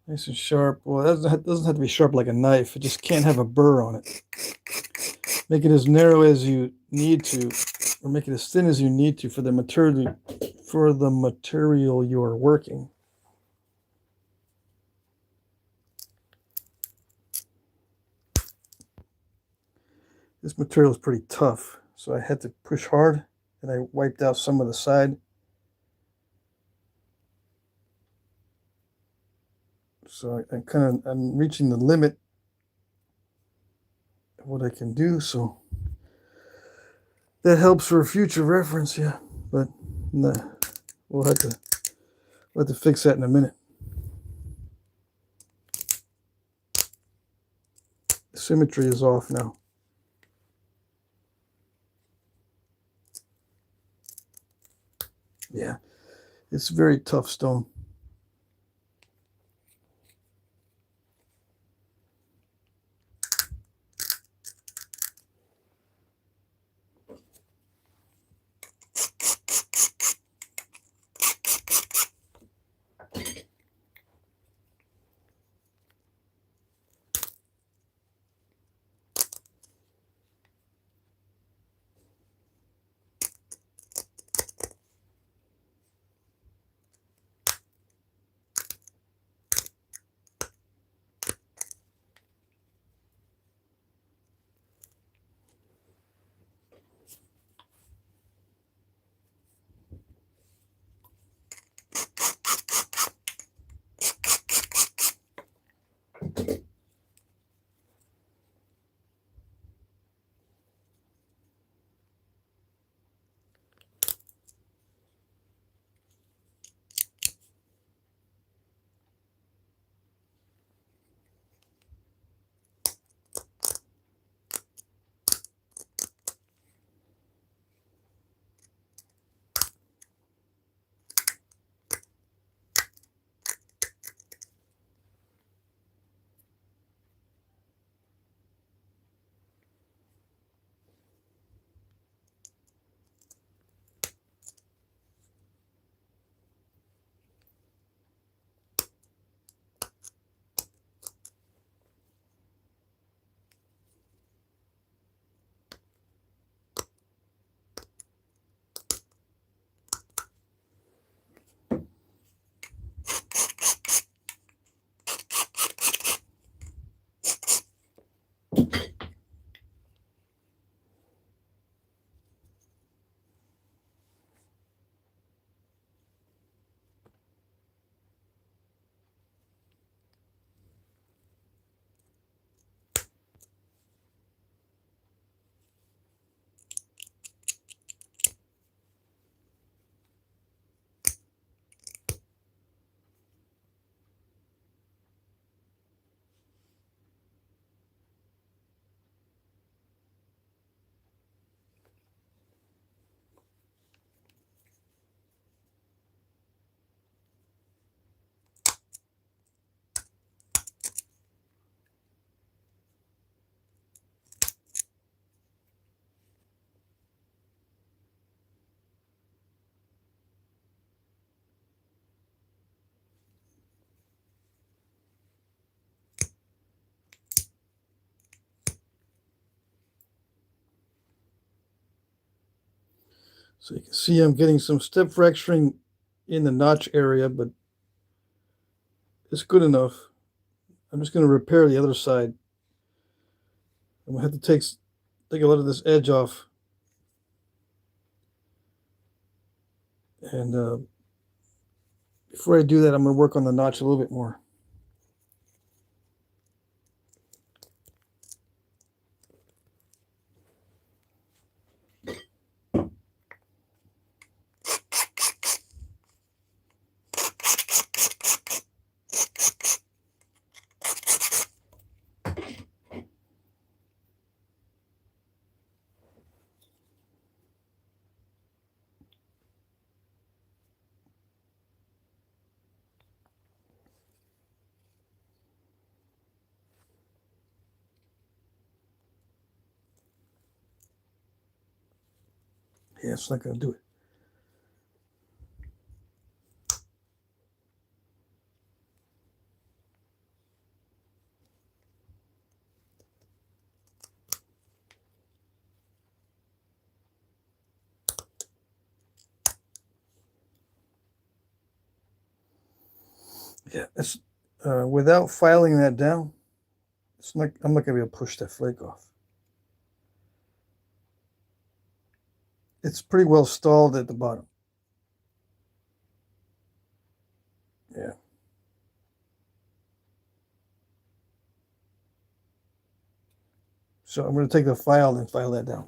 and sharp. Well, it doesn't have to be sharp like a knife. It just can't have a burr on it. Make it as narrow as you need to, or make it as thin as you need to for the material you are working. This material is pretty tough, so I had to push hard, and I wiped out some of the side. So I'm reaching the limit of what I can do, so that helps for future reference, yeah. But nah, we'll have to fix that in a minute. The symmetry is off now. Yeah, it's very tough stone. So you can see I'm getting some step fracturing in the notch area, but it's good enough. I'm just going to repair the other side. I'm going to have to take a lot of this edge off. And before I do that, I'm going to work on the notch a little bit more. Yeah, it's not going to do it. Yeah, it's without filing that down, it's not. I'm not going to be able to push that flake off. It's pretty well stalled at the bottom. Yeah. So I'm going to take the file and file that down.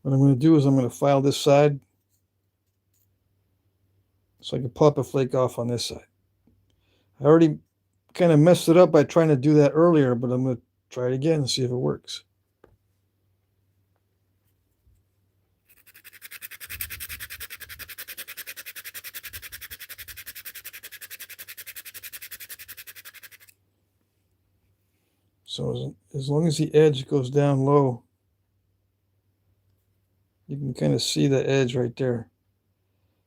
What I'm going to do is I'm going to file this side so I can pop a flake off on this side. I already kind of messed it up by trying to do that earlier, but I'm going to try it again and see if it works. So as long as the edge goes down low, you can kind of see the edge right there.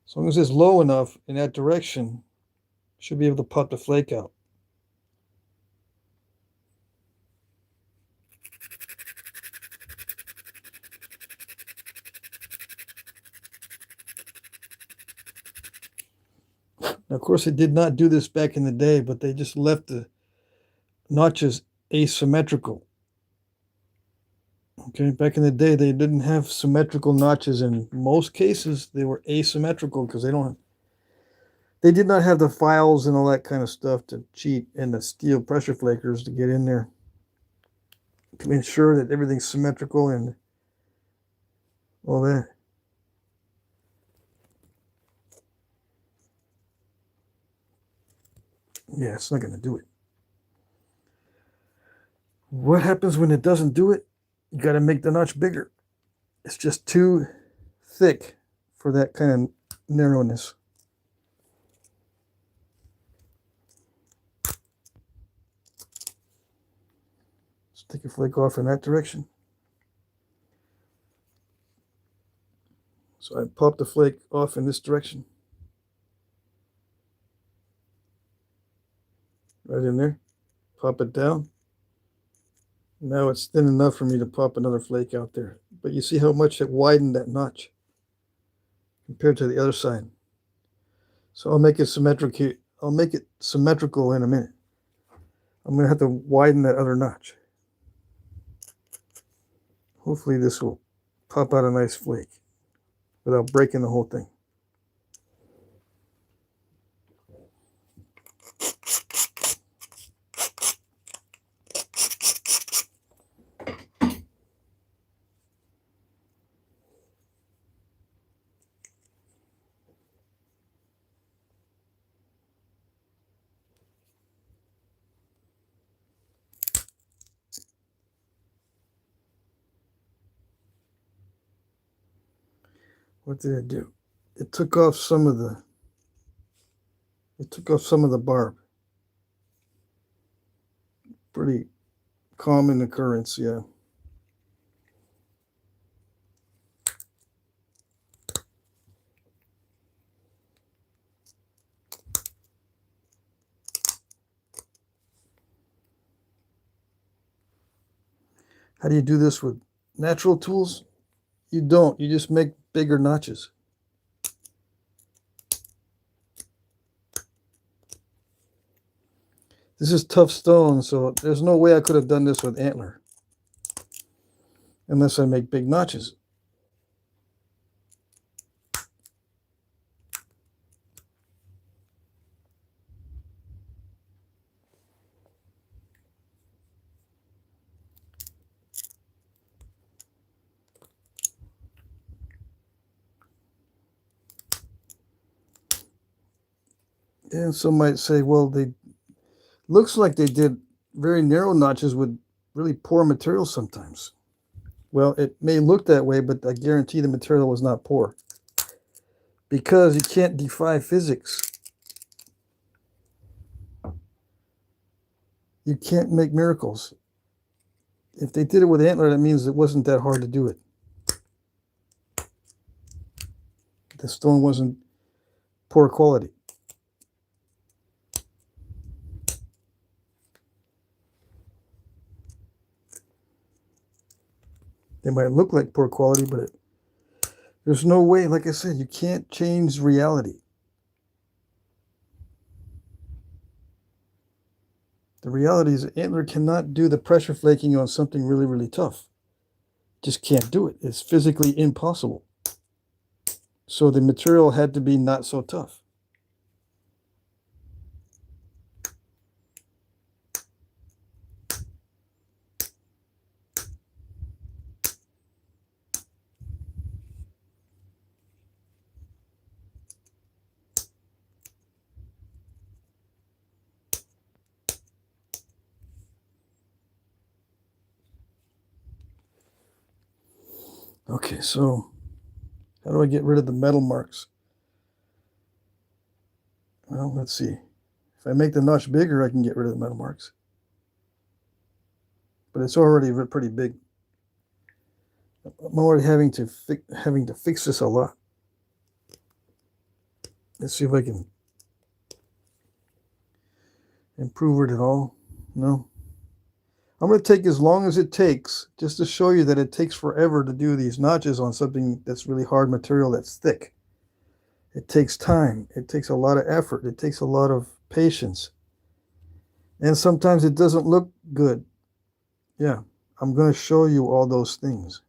As long as it's low enough in that direction, should be able to pop the flake out. Now, of course, they did not do this back in the day, but they just left the notches asymmetrical. Okay, back in the day, they didn't have symmetrical notches. In most cases, they were asymmetrical because they did not have the files and all that kind of stuff to cheat, and the steel pressure flakers to get in there to ensure that everything's symmetrical and all that. Yeah, it's not going to do it. What happens when it doesn't do it? You got to make the notch bigger. It's just too thick for that kind of narrowness. Let's take a flake off in that direction. So I pop the flake off in this direction. Right in there. Pop it down. Now it's thin enough for me to pop another flake out there. But you see how much it widened that notch compared to the other side. So I'll make it symmetrical. I'll make it symmetrical in a minute. I'm going to have to widen that other notch. Hopefully this will pop out a nice flake without breaking the whole thing. What did it do? It took off some of the barb. Pretty common occurrence, yeah. How do you do this with natural tools? You don't. You just make bigger notches. This is tough stone, so there's no way I could have done this with antler. Unless I make big notches. And some might say, well, they looks like they did very narrow notches with really poor material sometimes. Well, it may look that way, but I guarantee the material was not poor. Because you can't defy physics. You can't make miracles. If they did it with antler, that means it wasn't that hard to do it. The stone wasn't poor quality. They might look like poor quality, but there's no way, like I said, you can't change reality. The reality is antler cannot do the pressure flaking on something really, really tough. Just can't do it. It's physically impossible. So the material had to be not so tough. Okay, so how do I get rid of the metal marks? Well, let's see. If I make the notch bigger, I can get rid of the metal marks. But it's already pretty big. I'm already having to fix this a lot. Let's see if I can improve it at all. No. I'm going to take as long as it takes just to show you that it takes forever to do these notches on something that's really hard material that's thick. It takes time. It takes a lot of effort. It takes a lot of patience. And sometimes it doesn't look good. Yeah, I'm going to show you all those things.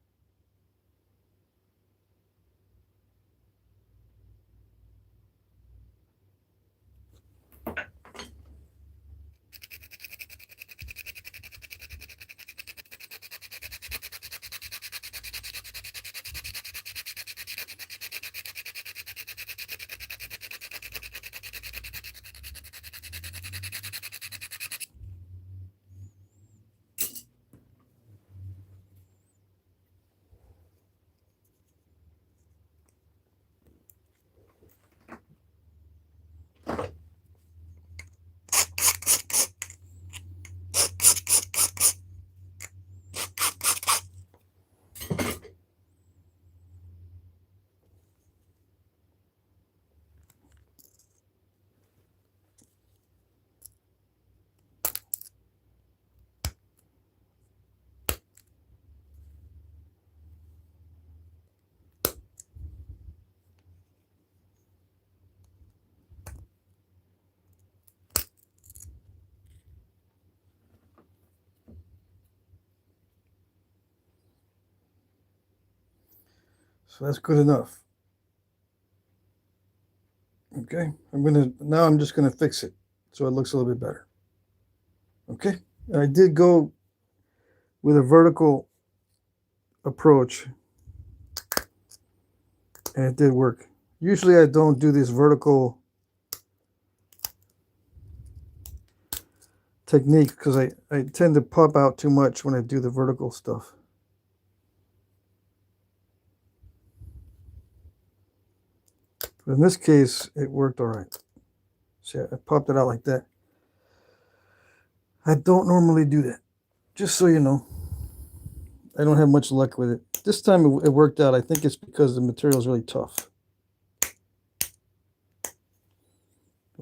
So that's good enough. Okay, now I'm just gonna fix it so it looks a little bit better. Okay, I did go with a vertical approach and it did work. Usually I don't do this vertical technique because I tend to pop out too much when I do the vertical stuff. But in this case, it worked all right. See, I popped it out like that. I don't normally do that, just so you know. I don't have much luck with it. This time it worked out. I think it's because the material is really tough.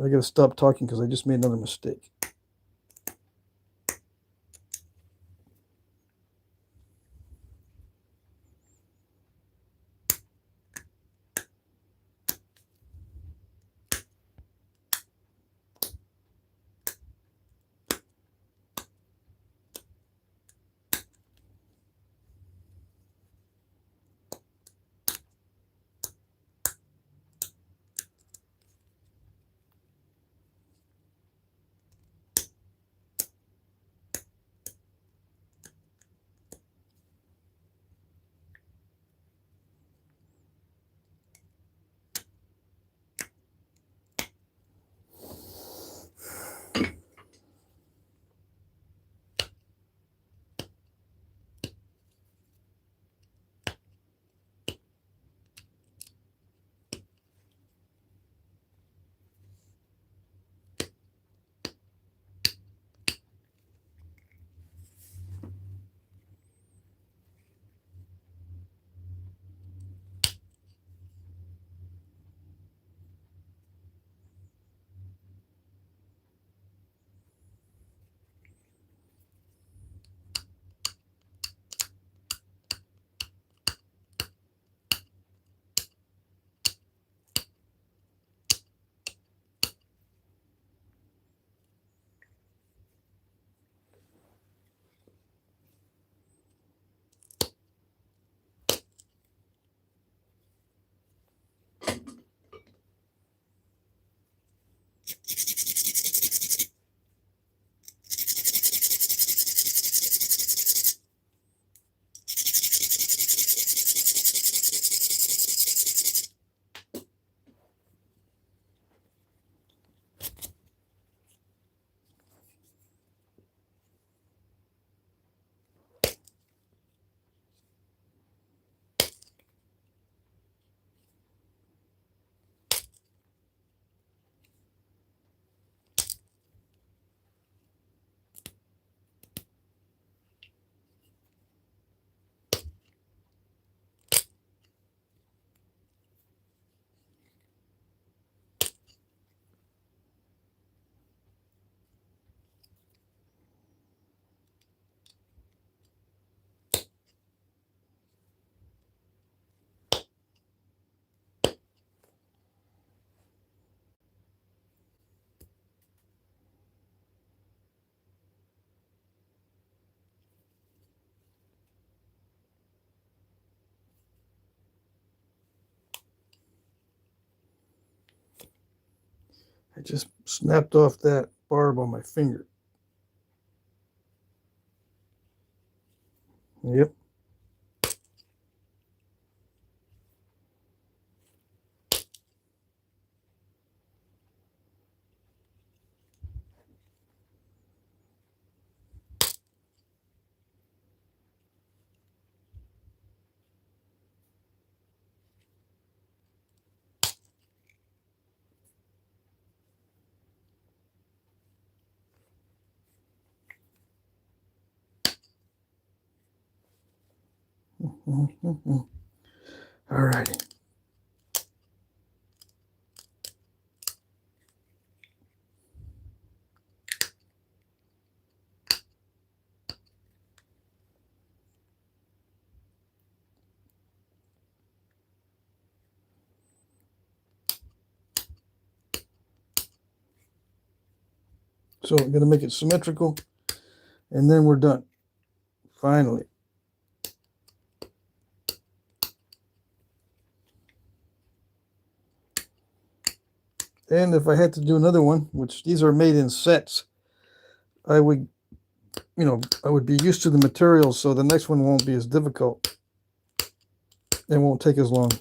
I gotta stop talking because I just made another mistake. I just snapped off that barb on my finger. Yep. All righty. So I'm going to make it symmetrical, and then we're done. Finally. And if I had to do another one, which these are made in sets, I would, I would be used to the materials, so the next one won't be as difficult. It won't take as long.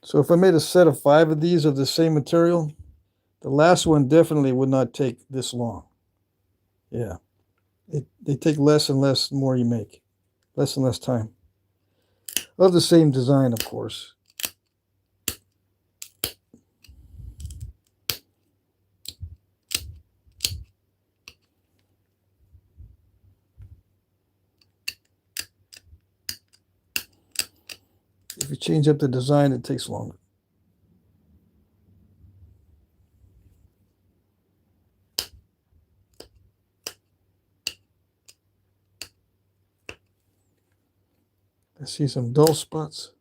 So if I made a set of 5 of these of the same material, the last one definitely would not take this long. Yeah. They take less and less the more you make. Less and less time. Of the same design, of course. If you change up the design, it takes longer. I see some dull spots.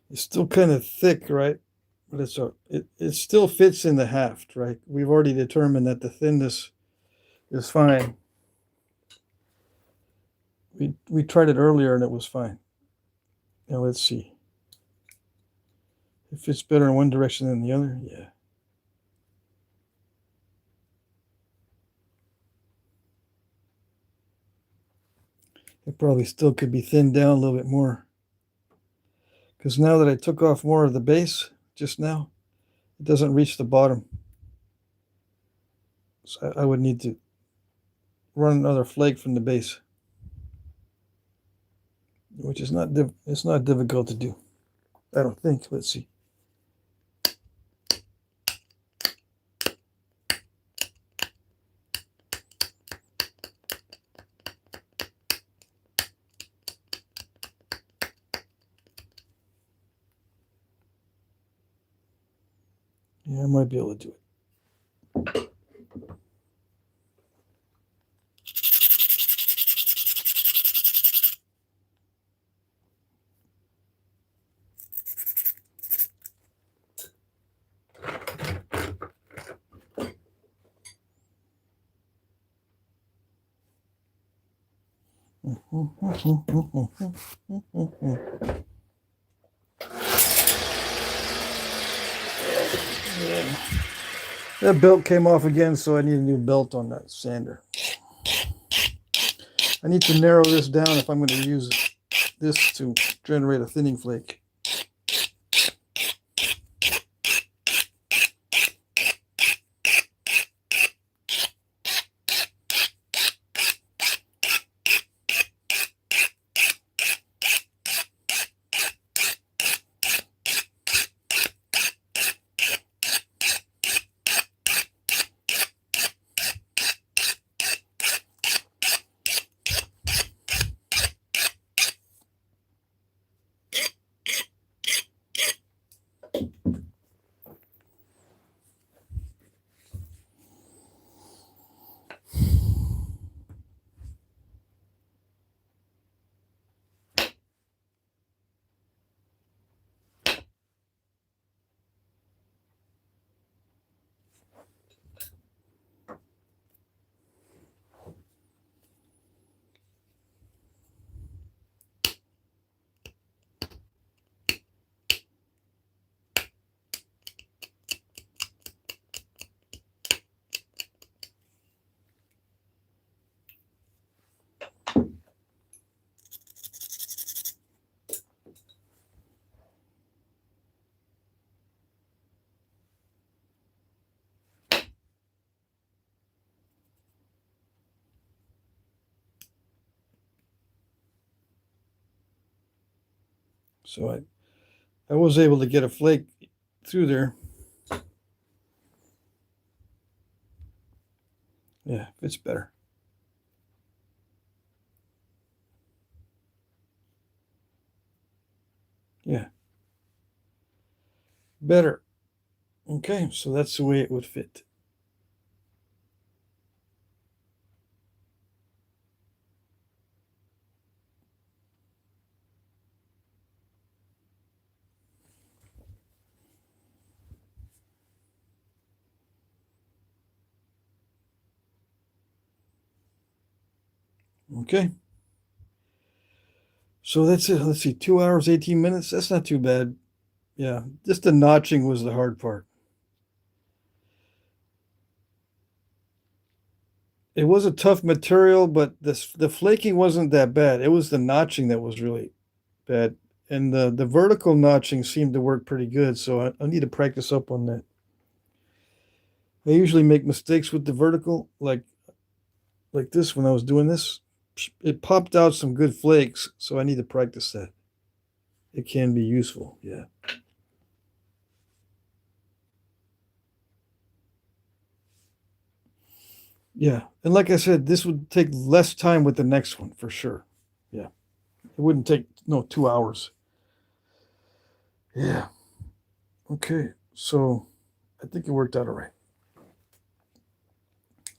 It's still kind of thick, right? But it still fits in the haft, right? We've already determined that the thinness is fine. We tried it earlier and it was fine. Now let's see. It fits better in one direction than the other. Yeah. It probably still could be thinned down a little bit more. Because now that I took off more of the base just now, it doesn't reach the bottom. So I would need to run another flake from the base, which is it's not difficult to do. I don't think. Let's see. Yeah, I might be able to do it. Yeah. That belt came off again, so I need a new belt on that sander. I need to narrow this down if I'm going to use this to generate a thinning flake. So I was able to get a flake through there. Yeah, it's better. Yeah. Better. Okay, so that's the way it would fit. Okay. So that's it. Let's see, 2 hours, 18 minutes. That's not too bad. Yeah, just the notching was the hard part. It was a tough material, but the flaking wasn't that bad. It was the notching that was really bad. And the vertical notching seemed to work pretty good, so I need to practice up on that. I usually make mistakes with the vertical, like this when I was doing this. It popped out some good flakes, so I need to practice that. It can be useful, yeah. Yeah, and like I said, this would take less time with the next one for sure. Yeah, it wouldn't take 2 hours. Yeah. Okay, so I think it worked out all right.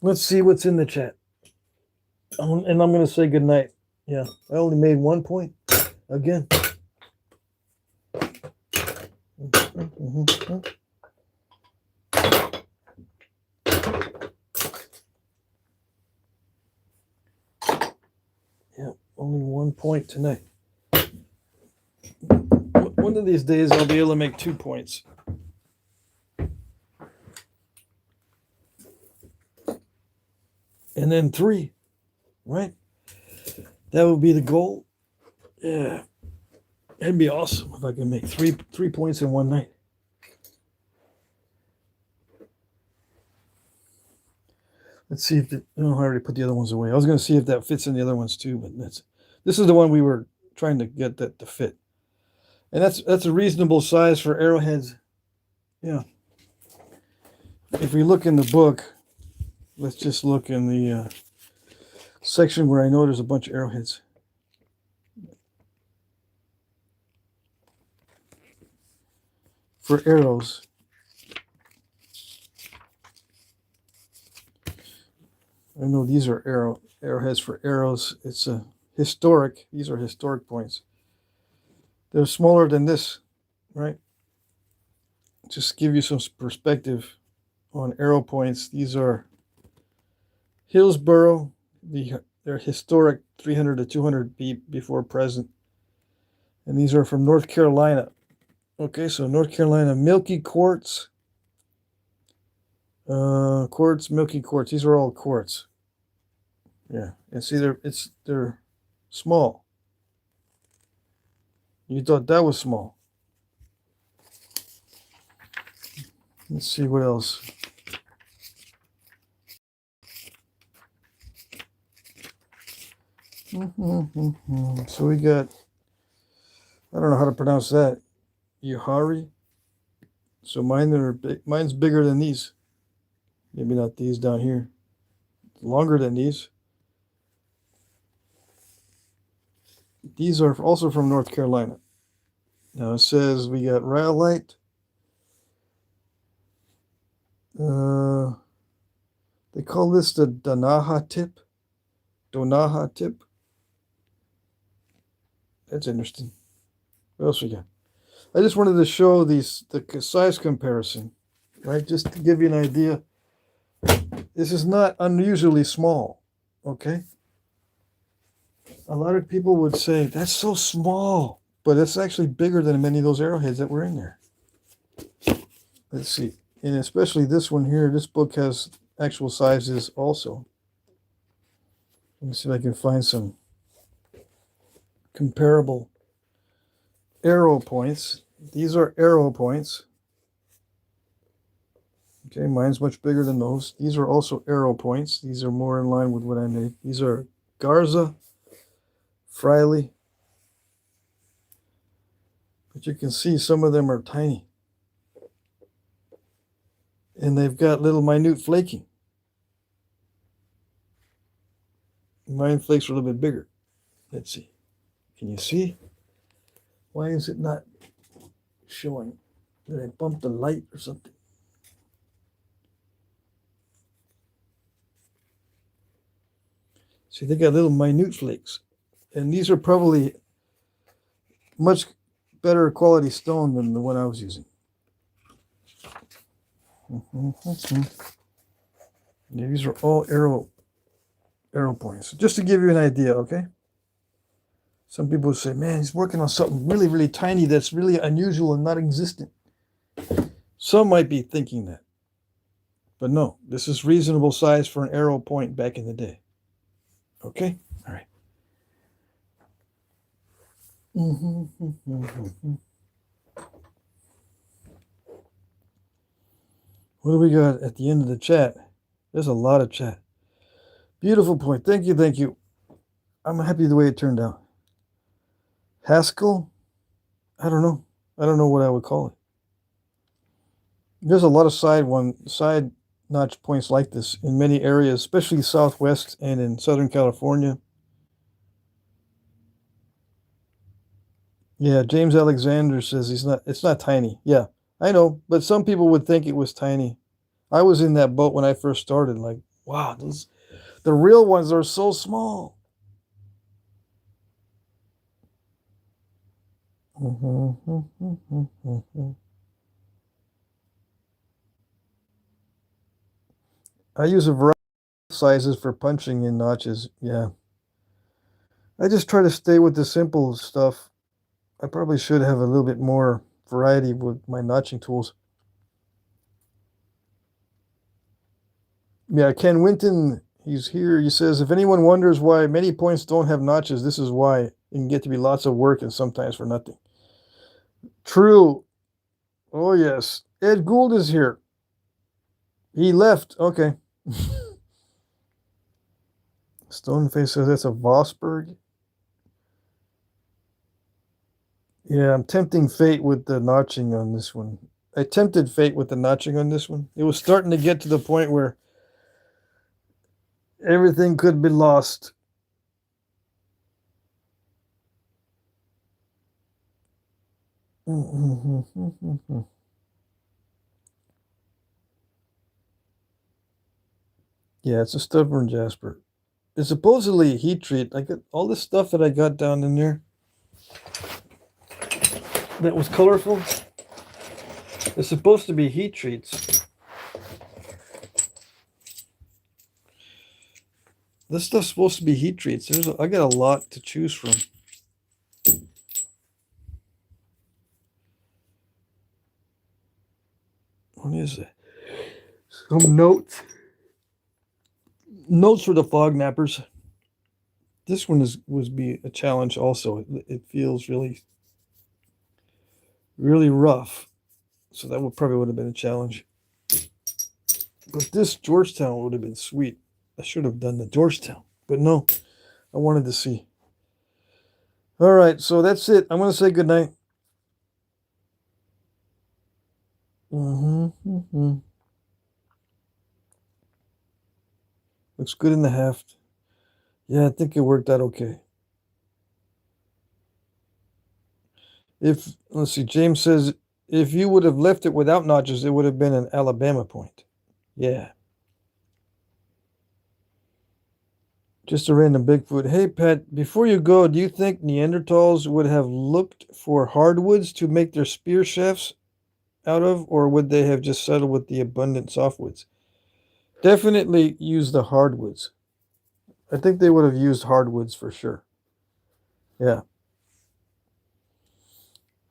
Let's see what's in the chat. And I'm going to say goodnight. Yeah, I only made 1 point again. Yeah, only 1 point tonight. One of these days I'll be able to make 2 points. And then 3, right? That would be the goal. Yeah. That'd be awesome if I could make 3 points in one night. Let's see if I already put the other ones away. I was going to see if that fits in the other ones too, but this is the one we were trying to get that to fit. And that's a reasonable size for arrowheads. Yeah. If we look in the book, let's just look in the section where I know there's a bunch of arrowheads. For arrows. know these are arrowheads for arrows. It's a historic. These are historic points. They're smaller than this, right? Just give you some perspective on arrow points. These are Hillsboro. They're historic 300 to 200 feet before present. And these are from North Carolina. Okay, so North Carolina milky quartz. Quartz, milky quartz. These are all quartz. Yeah, and see they're small. You thought that was small. Let's see what else. So we got, I don't know how to pronounce that. Yuhari. So mine's bigger than these. Maybe not these down here. Longer than these. These are also from North Carolina. Now it says we got rhyolite. They call this the Donaha tip. Donaha tip. That's interesting. What else we got? I just wanted to show the size comparison, right? Just to give you an idea. This is not unusually small, okay? A lot of people would say, that's so small, but it's actually bigger than many of those arrowheads that were in there. Let's see. And especially this one here, this book has actual sizes also. Let me see if I can find some comparable arrow points. These are arrow points. Okay, mine's much bigger than those. These are also arrow points. These are more in line with what I made. These are Garza, Friley. But you can see some of them are tiny. And they've got little minute flaking. Mine flakes are a little bit bigger. Let's see. Can you see? Why is it not showing? Did I bump the light or something? See, they got little minute flakes. And these are probably much better quality stone than the one I was using. Yeah, these are all arrow points. Just to give you an idea, okay? Some people say, man, he's working on something really, really tiny that's really unusual and not existent. Some might be thinking that. But no, this is reasonable size for an arrow point back in the day. Okay? All right. What do we got at the end of the chat? There's a lot of chat. Beautiful point. Thank you, thank you. I'm happy the way it turned out. Haskell? I don't know. I don't know what I would call it. There's a lot of side notch points like this in many areas, especially Southwest and in Southern California. Yeah, James Alexander says it's not tiny. Yeah, I know, but some people would think it was tiny. I was in that boat when I first started, like, wow, the real ones are so small. I use a variety of sizes for punching in notches. Yeah. I just try to stay with the simple stuff. I probably should have a little bit more variety with my notching tools. Yeah, Ken Winton, he's here. He says, if anyone wonders why many points don't have notches, this is why. It can get to be lots of work and sometimes for nothing. True. Oh, yes. Ed Gould is here. He left. Okay. Stoneface says that's a Vosberg. Yeah, I'm tempting fate with the notching on this one. I tempted fate with the notching on this one. It was starting to get to the point where everything could be lost. Yeah, it's a stubborn jasper. It's supposedly a heat treat. I got all this stuff that I got down in there that was colorful. It's supposed to be heat treats. This stuff's supposed to be heat treats. I got a lot to choose from. What is it? Some notes. Notes for the fog nappers. This one was be a challenge also. It feels really, really rough. So that probably would have been a challenge. But this Georgetown would have been sweet. I should have done the Georgetown. But no, I wanted to see. All right, so that's it. I'm going to say goodnight. Looks good in the heft. Yeah, I think it worked out okay. Let's see, James says, if you would have left it without notches, it would have been an Alabama point. Yeah. Just a random Bigfoot. Hey, Pat, before you go, do you think Neanderthals would have looked for hardwoods to make their spear shafts out of, or would they have just settled with the abundant softwoods? Definitely use the hardwoods. I think they would have used hardwoods for sure. Yeah.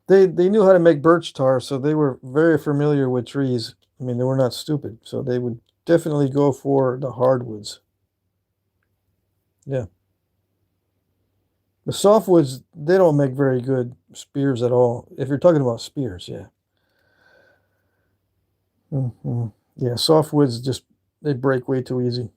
They knew how to make birch tar, so they were very familiar with trees. I mean, they were not stupid, so they would definitely go for the hardwoods. Yeah. The softwoods, they don't make very good spears at all. If you're talking about spears, yeah. Yeah, softwoods just, they break way too easy.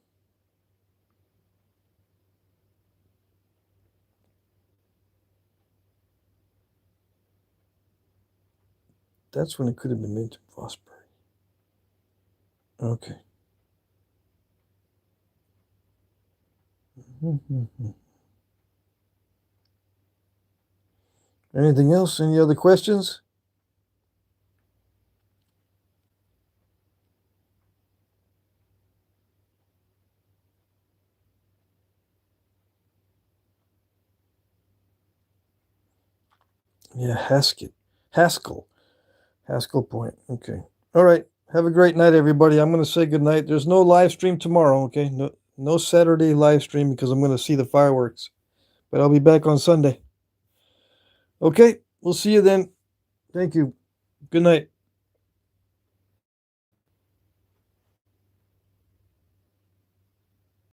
That's when it could have been made from Fosbury. Okay. Anything else? Any other questions? Yeah, Haskell point. Okay. All right. Have a great night, everybody. I'm going to say good night. There's no live stream tomorrow, okay? No Saturday live stream because I'm going to see the fireworks. But I'll be back on Sunday. Okay. We'll see you then. Thank you. Good night.